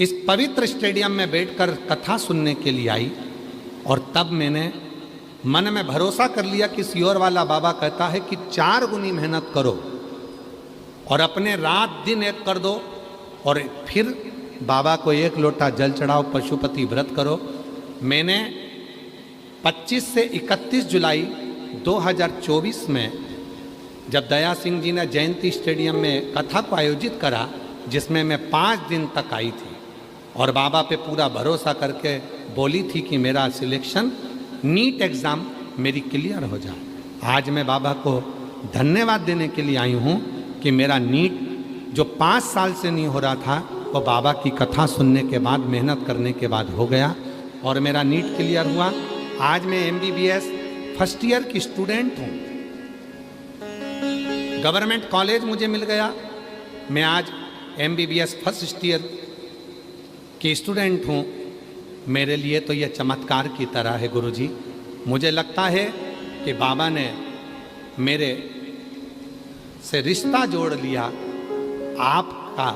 A: इस पवित्र स्टेडियम में बैठकर कथा सुनने के लिए आई, और तब मैंने मन में भरोसा कर लिया कि सियोर वाला बाबा कहता है कि 4 गुनी मेहनत करो और अपने रात दिन एक कर दो, और फिर बाबा को 1 लोटा जल चढ़ाओ, पशुपति व्रत करो। मैंने 25 से 31 जुलाई 2024 में जब दया सिंह जी ने जयंती स्टेडियम में कथा को आयोजित करा, जिसमें मैं 5 दिन तक आई थी, और बाबा पे पूरा भरोसा करके बोली थी कि मेरा सिलेक्शन नीट एग्ज़ाम मेरी क्लियर हो जाए। आज मैं बाबा को धन्यवाद देने के लिए आई हूँ कि मेरा नीट जो 5 साल से नहीं हो रहा था, वो बाबा की कथा सुनने के बाद, मेहनत करने के बाद हो गया और मेरा नीट क्लियर हुआ। आज मैं MBBS फर्स्ट ईयर की स्टूडेंट हूँ। गवर्नमेंट कॉलेज मुझे मिल गया। मैं आज MBBS फर्स्ट ईयर कि स्टूडेंट हूँ, मेरे लिए तो यह चमत्कार की तरह है गुरुजी। मुझे लगता है कि बाबा ने मेरे से रिश्ता जोड़ लिया। आपका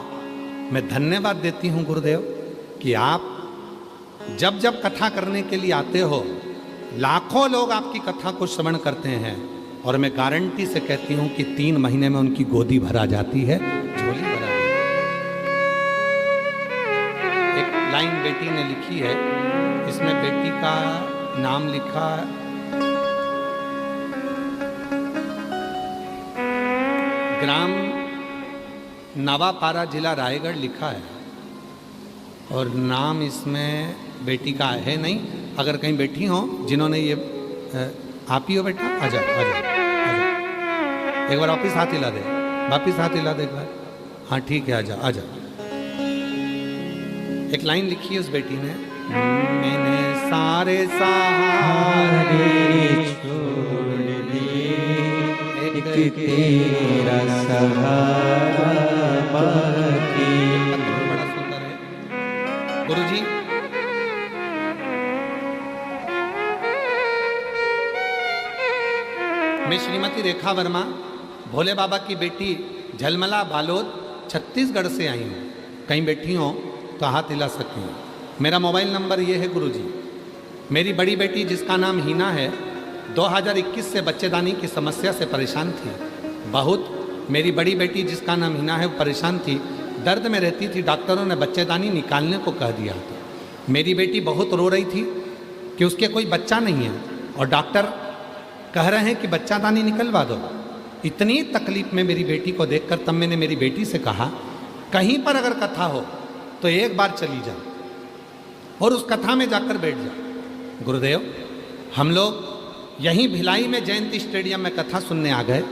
A: मैं धन्यवाद देती हूँ गुरुदेव कि आप जब जब कथा करने के लिए आते हो, लाखों लोग आपकी कथा को श्रवण करते हैं, और मैं गारंटी से कहती हूँ कि 3 महीने में उनकी गोदी भरा जाती है, झोली भरा जाती है। एक लाइन बेटी ने लिखी है, इसमें बेटी का नाम लिखा ग्राम नवापारा, जिला रायगढ़ लिखा है, और नाम इसमें बेटी का है नहीं। अगर कहीं बैठी हो जिन्होंने ये आप ही हो बेटा, आ जाओ आ जाओ आ जाओ, एक बार वापिस हाथ हिला दे, वापिस हाथ हिला दे एक बार। हाँ ठीक है, आ जाओ आ जाओ। एक लाइन लिखी है उस बेटी ने, मैंने सारे सहारे
B: छोड़ दिए, एक तेरा सहारा बाकी।
A: बड़ा सुंदर है गुरुजी। मैं श्रीमती रेखा वर्मा, भोले बाबा की बेटी, झलमला बालोद, छत्तीसगढ़ से आई हूँ। कहीं बैठी हो तो हाथ हिला सकती हूँ। मेरा मोबाइल नंबर ये है गुरुजी। मेरी बड़ी बेटी जिसका नाम हीना है, 2021 से बच्चेदानी की समस्या से परेशान थी बहुत। मेरी बड़ी बेटी जिसका नाम हीना है वो परेशान थी, दर्द में रहती थी, डॉक्टरों ने बच्चेदानी निकालने को कह दिया था। मेरी बेटी बहुत रो रही थी कि उसके कोई बच्चा नहीं है, और डॉक्टर कह रहे हैं कि बच्चादानी निकलवा दो। इतनी तकलीफ में मेरी बेटी को देखकर तब मैंने मेरी बेटी से कहा, कहीं पर अगर कथा हो तो एक बार चली जा और उस कथा में जाकर बैठ जा। गुरुदेव, हम लोग यहीं भिलाई में जयंती स्टेडियम में कथा सुनने आ गए।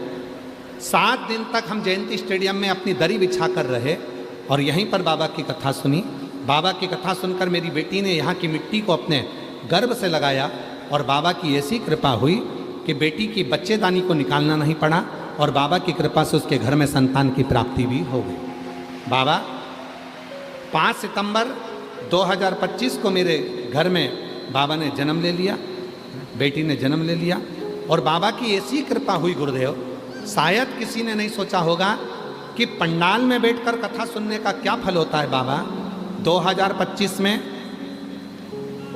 A: 7 दिन तक हम जयंती स्टेडियम में अपनी दरी बिछा कर रहे और यहीं पर बाबा की कथा सुनी। बाबा की कथा सुनकर मेरी बेटी ने यहाँ की मिट्टी को अपने गर्भ से लगाया, और बाबा की ऐसी कृपा हुई कि बेटी की बच्चेदानी को निकालना नहीं पड़ा, और बाबा की कृपा से उसके घर में संतान की प्राप्ति भी हो गई। बाबा 5 सितंबर 2025 को मेरे घर में बाबा ने जन्म ले लिया, बेटी ने जन्म ले लिया, और बाबा की ऐसी कृपा हुई गुरुदेव, शायद किसी ने नहीं सोचा होगा कि पंडाल में बैठकर कथा सुनने का क्या फल होता है। बाबा 2025 में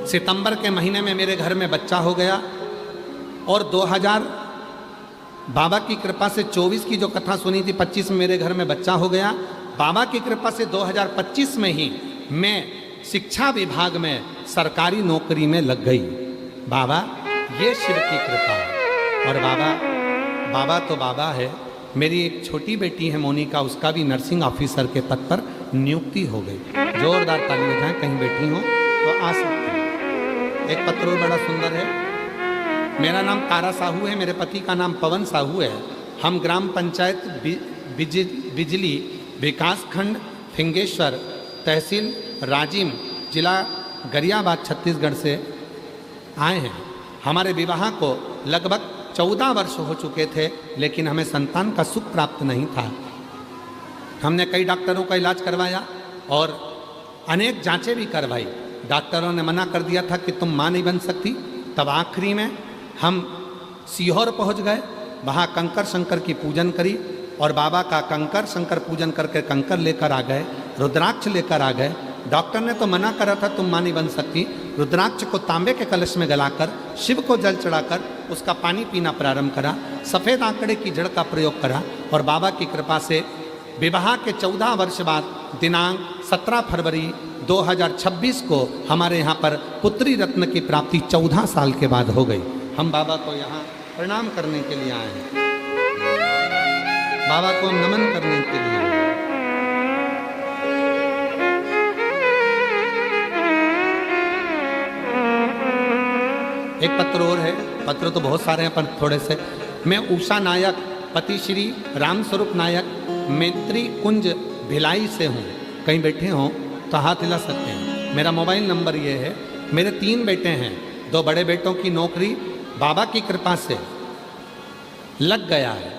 A: सितंबर के महीने में मेरे घर में बच्चा हो गया, और 2000 बाबा की कृपा से 24 की जो कथा सुनी थी, 25 में मेरे घर में बच्चा हो गया। बाबा की कृपा से 2025 में ही मैं शिक्षा विभाग में सरकारी नौकरी में लग गई। बाबा, ये शिव की कृपा है। और बाबा तो बाबा है। मेरी एक छोटी बेटी है मोनिका, उसका भी नर्सिंग ऑफिसर के पद पर नियुक्ति हो गई। जोरदार ताली बजाएं, कहीं बैठी हो तो आ सकती है। एक पत्र बड़ा सुंदर है। मेरा नाम तारा साहू है, मेरे पति का नाम पवन साहू है। हम ग्राम पंचायत बिजली विकास खंड फिंगेश्वर, तहसील राजिम, जिला गरियाबाद, छत्तीसगढ़ से आए हैं। हमारे विवाह को लगभग 14 वर्ष हो चुके थे, लेकिन हमें संतान का सुख प्राप्त नहीं था। हमने कई डॉक्टरों का इलाज करवाया और अनेक जांचें भी करवाई। डॉक्टरों ने मना कर दिया था कि तुम माँ नहीं बन सकती। तब आखिरी में हम सीहोर पहुंच गए, वहाँ कंकर शंकर की पूजन करी, और बाबा का कंकर शंकर पूजन करके कंकर लेकर आ गए, रुद्राक्ष लेकर आ गए। डॉक्टर ने तो मना करा था तुम माँ नहीं बन सकती। रुद्राक्ष को तांबे के कलश में गलाकर शिव को जल चढ़ाकर उसका पानी पीना प्रारंभ करा। सफ़ेद आंकड़े की जड़ का प्रयोग करा, और बाबा की कृपा से विवाह के 14 वर्ष बाद दिनांक 17 फरवरी 2026 को हमारे यहाँ पर पुत्री रत्न की प्राप्ति 14 साल के बाद हो गई। हम बाबा को यहाँ प्रणाम करने के लिए आए हैं, बाबा को नमन करने के लिए आए हैं। एक पत्र और है, पत्र तो बहुत सारे हैं पर थोड़े से। मैं उषा नायक, पति श्री रामस्वरूप नायक, मैत्री कुंज भिलाई से हूँ। कहीं बैठे हों तो हाथ हिला सकते हैं। मेरा मोबाइल नंबर ये है। मेरे 3 बेटे हैं, 2 बड़े बेटों की नौकरी बाबा की कृपा से लग गया है।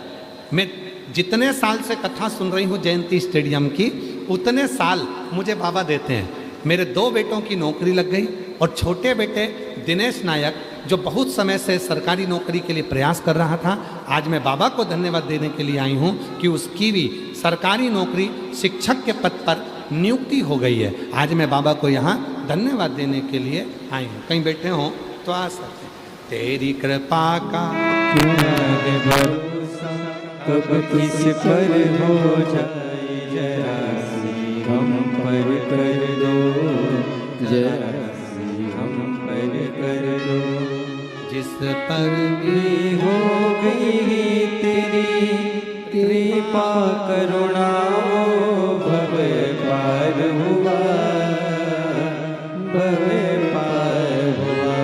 A: मैं जितने साल से कथा सुन रही हूँ जयंती स्टेडियम की, उतने साल मुझे बाबा देते हैं। मेरे 2 बेटों की नौकरी लग गई और छोटे बेटे दिनेश नायक जो बहुत समय से सरकारी नौकरी के लिए प्रयास कर रहा था, आज मैं बाबा को धन्यवाद देने के लिए आई हूँ कि उसकी भी सरकारी नौकरी शिक्षक के पद पर नियुक्ति हो गई है। आज मैं बाबा को यहाँ धन्यवाद देने के लिए आई हूँ। कहीं बैठे हों तो आ सकते। तेरी कृपा का
B: भरोसा कब किस पर हो जाए, जरा सी हम पर कर दो, जरा सी हम पर कर दो।
A: जिस पर
B: भी हो गई तेरी कृपा करुणा, वो भव पार हुआ, भव पार हुआ।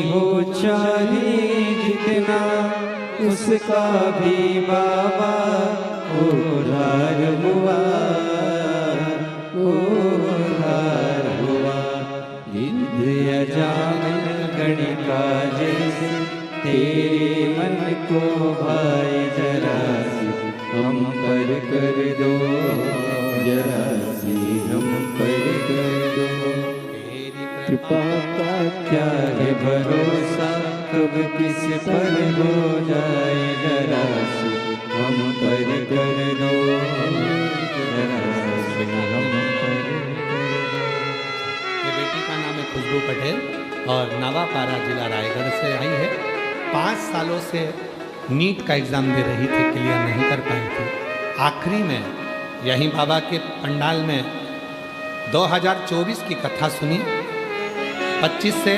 B: हो चाहे जितना उसका भी बाबा उधार हुआ, उधार हुआ। विद्या जान गणिका जैसे तेरे मन को भाई, जरा सी हम पर कर दो, जरा सी हम पर कर दो। कृपा का क्या है भरोसा, कब किस पर हो जाए, जरा सी हम पर कर दो, जरा सी हम पर कर दो।
A: ये बेटी का नाम है खुशबू पटेल और नवापारा जिला रायगढ़ से आई है। 5 सालों से नीट का एग्ज़ाम दे रही थी, क्लियर नहीं कर पाई थी। आखिरी में यहीं बाबा के पंडाल में 2024 की कथा सुनी। 25 से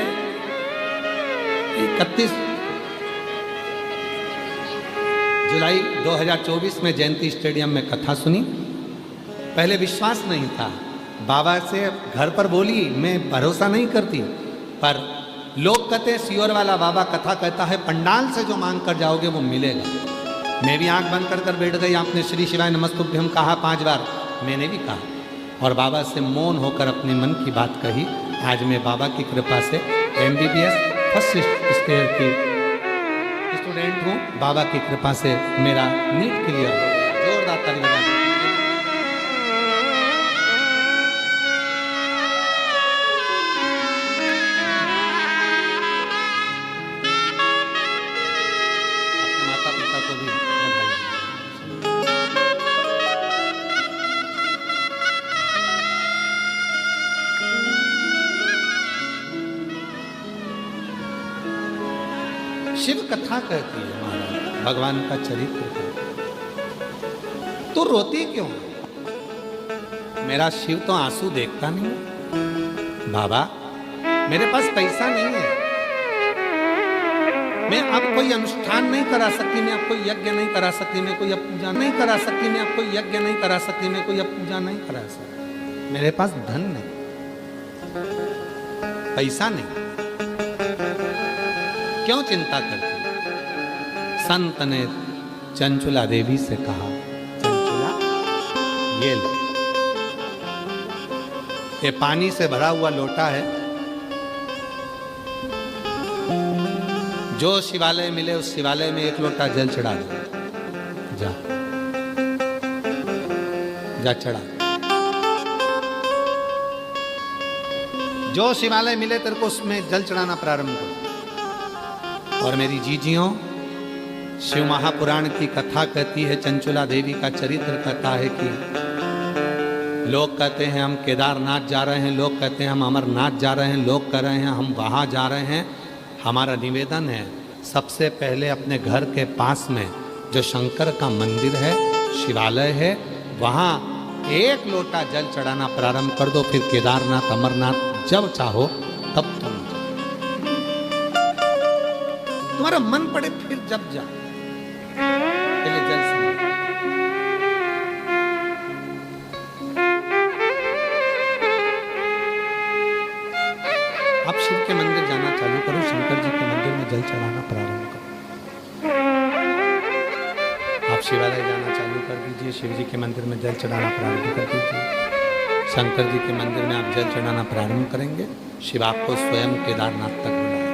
A: 31 जुलाई 2024 में जयंती स्टेडियम में कथा सुनी। पहले विश्वास नहीं था, बाबा से घर पर बोली मैं भरोसा नहीं करती, पर लोग कहते हैं सियोर वाला बाबा कथा कहता है पंडाल से जो मांग कर जाओगे वो मिलेगा। मैं भी आंख बंद कर बैठ गई। आपने श्री शिवाय नमस्तुभ्यम कहा 5 बार, मैंने भी कहा और बाबा से मौन होकर अपने मन की बात कही। आज मैं बाबा की कृपा से MBBS फर्स्ट ईयर की स्टूडेंट हूँ। बाबा की कृपा से मेरा नीट क्लियर हो गया। जोरदार ताली बजा दीजिए। अपने माता पिता को भी बधाई। शिव कथा कहती है महाराज, भगवान का चरित्र तो रोती क्यों? मेरा शिव तो आंसू देखता नहीं। बाबा मेरे पास पैसा नहीं है, मैं अब कोई अनुष्ठान नहीं करा सकती, मैं अब कोई यज्ञ नहीं करा सकती, मैं कोई अब पूजा नहीं करा सकती, मैं अब कोई यज्ञ नहीं करा सकती, मैं कोई अब पूजा नहीं करा सकती। मेरे पास धन नहीं, पैसा नहीं, क्यों चिंता करती? संत ने चंचुला देवी से कहा, चंचुला ये लो, ये पानी से भरा हुआ लोटा है, जो शिवालय मिले उस शिवालय में 1 लोटा जल चढ़ा दो। जा जा चढ़ा। जो शिवालय मिले तेरे को उसमें जल चढ़ाना प्रारंभ करो। और मेरी जीजियों, शिव महापुराण की कथा कहती है, चंचुला देवी का चरित्र कहता है कि लोग कहते हैं हम केदारनाथ जा रहे हैं, लोग कहते हैं हम अमरनाथ जा रहे हैं, लोग कह रहे हैं हम वहाँ जा रहे हैं। हमारा निवेदन है सबसे पहले अपने घर के पास में जो शंकर का मंदिर है, शिवालय है, वहाँ 1 लोटा जल चढ़ाना प्रारंभ कर दो। फिर केदारनाथ अमरनाथ जब चाहो तब तुम तुम्हारा मन पड़े फिर जब जा, पहले जल से। आप शिव के मंदिर जाना चालू करो, शंकर जी के मंदिर में जल चढ़ाना प्रारंभ करो। आप शिवालय जाना चालू कर दीजिए, शिव जी के मंदिर में जल चढ़ाना प्रारंभ कर दीजिए। शंकर जी के मंदिर में आप जल चढ़ाना प्रारंभ करेंगे, शिव आपको स्वयं केदारनाथ तक बुलाएंगे।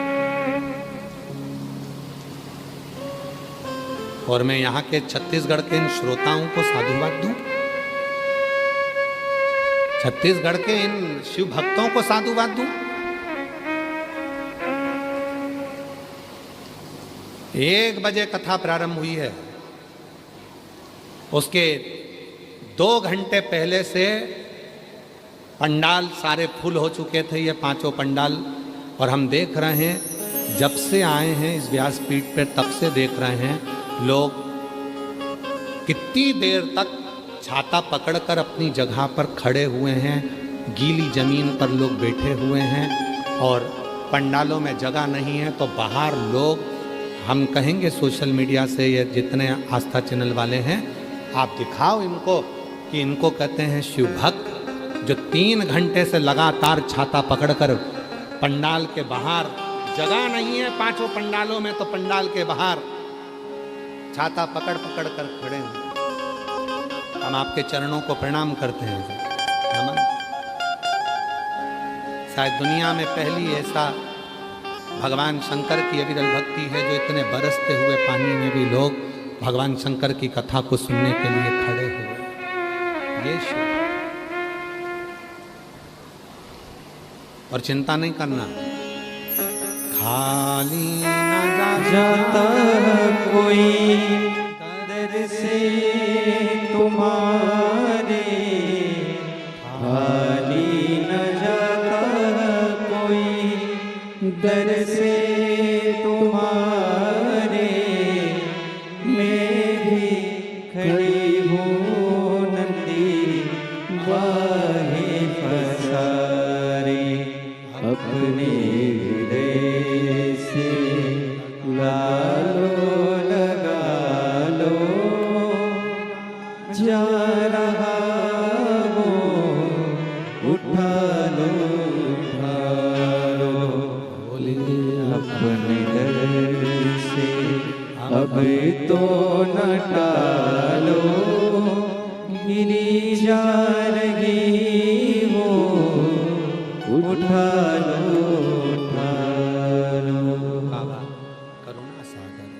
A: और मैं यहाँ के छत्तीसगढ़ के इन श्रोताओं को साधुवाद दूं। छत्तीसगढ़ के इन शिव भक्तों को साधुवाद दूं? 1 बजे कथा प्रारंभ हुई है, उसके 2 घंटे पहले से पंडाल सारे फुल हो चुके थे, ये 5 पंडाल। और हम देख रहे हैं जब से आए हैं इस व्यासपीठ पर तब से देख रहे हैं लोग कितनी देर तक छाता पकड़कर अपनी जगह पर खड़े हुए हैं, गीली जमीन पर लोग बैठे हुए हैं और पंडालों में जगह नहीं है तो बाहर लोग, हम कहेंगे सोशल मीडिया से ये जितने आस्था चैनल वाले हैं, आप दिखाओ इनको कि इनको कहते हैं शिव भक्त, जो 3 घंटे से लगातार छाता पकड़कर पंडाल के बाहर, जगह नहीं है 5 पंडालों में तो पंडाल के बाहर छाता पकड़ पकड़ कर खड़े हैं। हम आपके चरणों को प्रणाम करते हैं, नमन। शायद दुनिया में पहली ऐसा भगवान शंकर की अविरल भक्ति है जो इतने बरसते हुए पानी में भी लोग भगवान शंकर की कथा को सुनने के लिए खड़े हुए। ये शिव। और चिंता नहीं करना, खाली न
B: जाता कोई दर से तुम्हारे, खाली न जाता कोई दर से तुम्हारे। मैं भी खड़ी हूँ नंदी बाहे पसारे, अपने हृदय से लालो लगा लो, जा रहा वो उठा लो, उठा लो। अपने दर से अब तो न टालो, गिरी जा रही वो उठा लो, उठा लो।
A: बाबा करुणा सागर।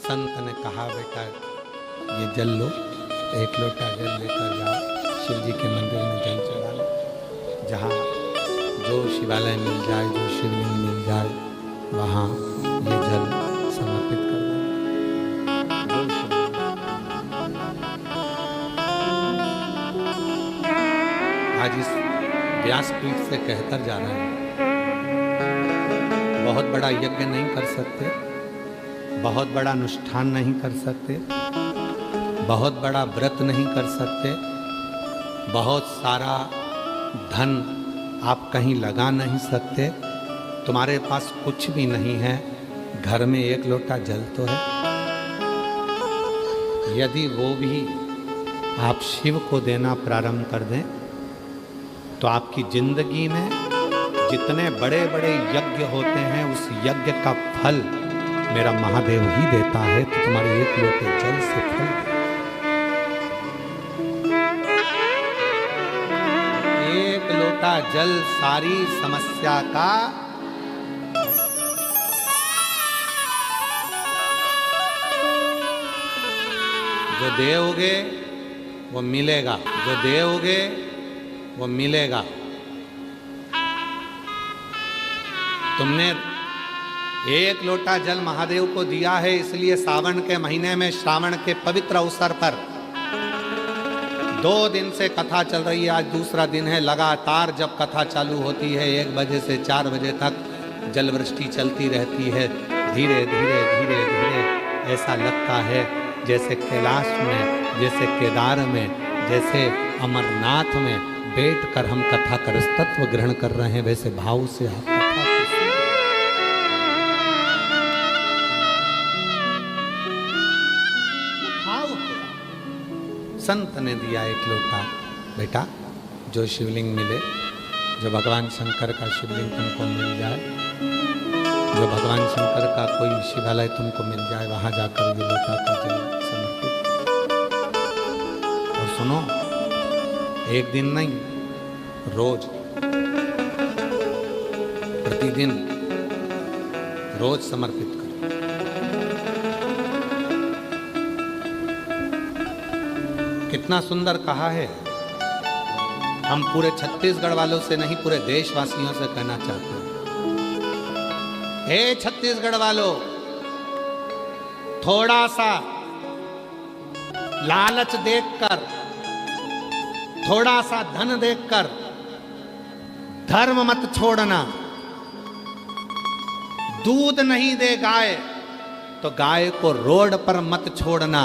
A: संत ने कहा बेटा ये जल लो, 1 लोटा जल लेकर जाओ, शिव जी के मंदिर में जल चढ़ा लो। जहाँ जो शिवालय मिल जाए, जो शिवलिंग मिल जाए, वहाँ ये जल समर्पित कर दो। आज इस व्यासपीठ से कहकर जा रहे हैं, बहुत बड़ा यज्ञ नहीं कर सकते, बहुत बड़ा अनुष्ठान नहीं कर सकते, बहुत बड़ा व्रत नहीं कर सकते, बहुत सारा धन आप कहीं लगा नहीं सकते, तुम्हारे पास कुछ भी नहीं है, घर में 1 लोटा जल तो है। यदि वो भी आप शिव को देना प्रारंभ कर दें तो आपकी जिंदगी में जितने बड़े बड़े यज्ञ होते हैं उस यज्ञ का फल मेरा महादेव ही देता है। तो तुम्हारे 1 लोटे जल से फल, 1 लोटा जल सारी समस्या का जो दोगे वो मिलेगा, जो दोगे वो मिलेगा। तुमने 1 लोटा जल महादेव को दिया है, इसलिए सावन के महीने में, श्रावण के पवित्र अवसर पर 2 दिन से कथा चल रही है, आज दूसरा दिन है। लगातार जब कथा चालू होती है 1 बजे से 4 बजे तक जल वृष्टि चलती रहती है। धीरे धीरे धीरे धीरे ऐसा लगता है जैसे कैलाश में, जैसे केदार में, जैसे अमरनाथ में बैठकर हम कथा का रसतत्व ग्रहण कर रहे हैं, वैसे भाव से आप कथा को सुनिए। भाव संत ने दिया 1 लोटा, बेटा जो शिवलिंग मिले, जो भगवान शंकर का शिवलिंग तुमको मिल जाए, जो भगवान शंकर का कोई शिवालय तुमको मिल जाए, वहां जाकर ये लोटा का जल समर्पित। और सुनो, 1 दिन नहीं, रोज, प्रतिदिन, रोज समर्पित करो। कितना सुंदर कहा है, हम पूरे छत्तीसगढ़ वालों से नहीं, पूरे देशवासियों से कहना चाहते हैं, हे छत्तीसगढ़ वालों, थोड़ा सा लालच देखकर, थोड़ा सा धन देखकर धर्म मत छोड़ना। दूध नहीं दे गाय तो गाय को रोड पर मत छोड़ना।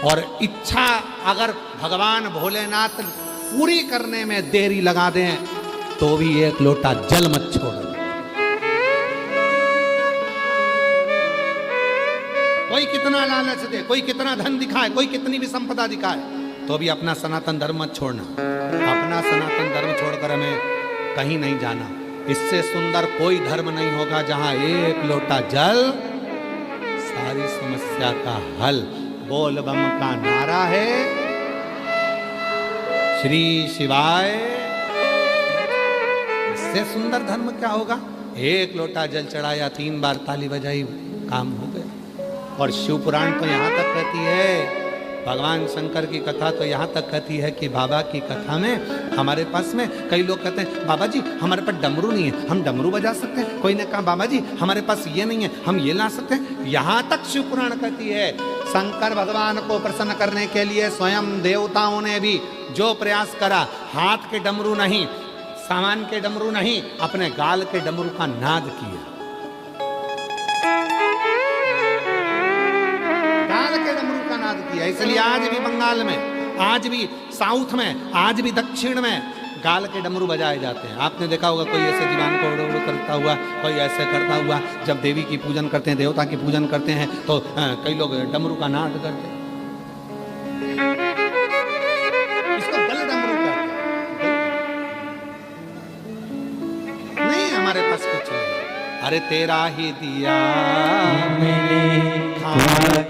A: और इच्छा अगर भगवान भोलेनाथ पूरी करने में देरी लगा दें तो भी एक लोटा जल मत छोड़ना। कोई कितना लालच दे, कोई कितना धन दिखाए, कोई कितनी भी संपदा दिखाए, तो भी अपना सनातन धर्म मत छोड़ना। अपना सनातन धर्म छोड़कर हमें कहीं नहीं जाना। इससे सुंदर कोई धर्म नहीं होगा जहां एक लोटा जल सारी समस्या का हल। बोल बम का नारा है, श्री शिवाय। इससे सुंदर धर्म क्या होगा? एक लोटा जल चढ़ाया, 3 बार ताली बजाई, काम हो गया। और शिव पुराण तो यहाँ तक कहती है, भगवान शंकर की कथा तो यहाँ तक कहती है कि बाबा की कथा में हमारे पास में कई लोग कहते हैं, बाबा जी हमारे पास डमरू नहीं है, हम डमरू बजा सकते हैं। कोई ने कहा, बाबा जी हमारे पास ये नहीं है, हम ये ला सकते हैं। यहाँ तक शिव पुराण कहती है, शंकर भगवान को प्रसन्न करने के लिए स्वयं देवताओं ने भी जो प्रयास करा, हाथ के डमरू नहीं, सामान के डमरू नहीं, अपने गाल के डमरू का नाद किया। किया। इसलिए आज भी बंगाल में, आज भी साउथ में, आज भी दक्षिण में गाल के डमरू बजाए जाते हैं। आपने देखा होगा कोई ऐसे दीवान को उड़ करता हुआ, कोई ऐसे करता हुआ। जब देवी की पूजन करते हैं, देवता की पूजन करते हैं, तो कई लोग डमरू का नाद करते हैं। इसको गल डमरू कहते हैं। नहीं, हमारे पास कुछ नहीं। अरे तेरा ही दिया खाया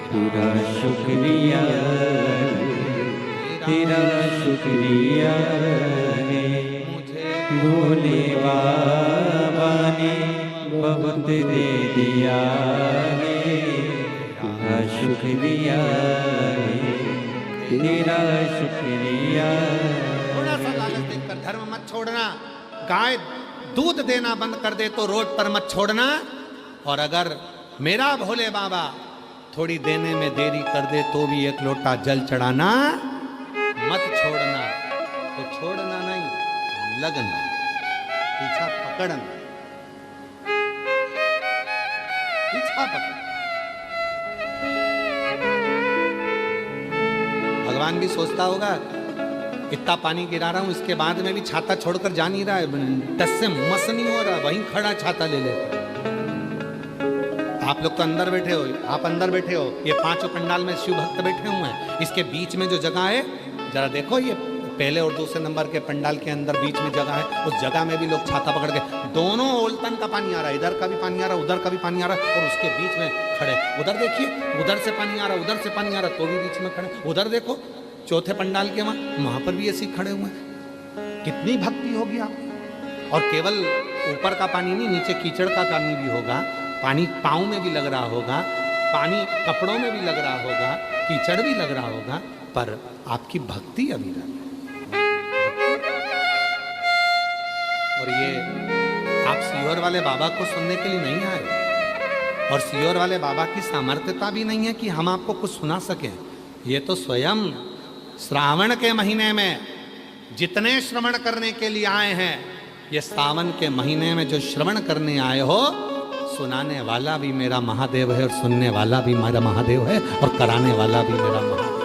B: तेरा शुक्रिया, तेरा शुक्रिया है, भोले बाबा ने बहुत दे दिया है। तेरा शुक्रिया है, तेरा शुक्रिया।
A: थोड़ा सा लालच देखकर धर्म मत छोड़ना। गाय दूध देना बंद कर दे तो रोड पर मत छोड़ना। और अगर मेरा भोले बाबा थोड़ी देने में देरी कर दे तो भी एक लोटा जल चढ़ाना मत छोड़ना। तो छोड़ना नहीं, लगना, पीछा पकड़ना, पीछा पकड़। भगवान भी सोचता होगा, इतना पानी गिरा रहा हूं, इसके बाद में भी छाता छोड़कर जा नहीं रहा है, टस से मस नहीं हो रहा, वहीं खड़ा छाता ले लेता। आप लोग तो अंदर बैठे हो, आप अंदर बैठे हो, ये 5 पंडाल में शिव भक्त बैठे हुए हैं। इसके बीच में जो जगह है, जरा देखो, ये पहले और दूसरे नंबर के पंडाल के अंदर बीच में जगह है, उस जगह में भी लोग छाता पकड़ के, दोनों ओलतन का पानी आ रहा है, इधर का भी पानी आ रहा है, उधर का भी पानी आ रहा है, और उसके बीच में खड़े। उधर देखिए, उधर से पानी आ रहा है, उधर से पानी आ रहा है, तो भी बीच में खड़े। उधर देखो, चौथे पंडाल के वहां पर भी ऐसे खड़े हुए हैं। कितनी भक्ति होगी आप। और केवल ऊपर का पानी नहीं, नीचे कीचड़ का पानी भी होगा, पानी पाँव में भी लग रहा होगा, पानी कपड़ों में भी लग रहा होगा, कीचड़ भी लग रहा होगा, पर आपकी भक्ति अभी रही। और ये आप सीहोर वाले बाबा को सुनने के लिए नहीं आए, और सीहोर वाले बाबा की सामर्थ्यता भी नहीं है कि हम आपको कुछ सुना सकें। ये तो स्वयं श्रावण के महीने में जितने श्रवण करने के लिए आए हैं, ये सावन के महीने में जो श्रवण करने आए हो, सुनाने वाला भी मेरा महादेव है, और सुनने वाला भी मेरा महादेव है, और कराने वाला भी मेरा महादेव।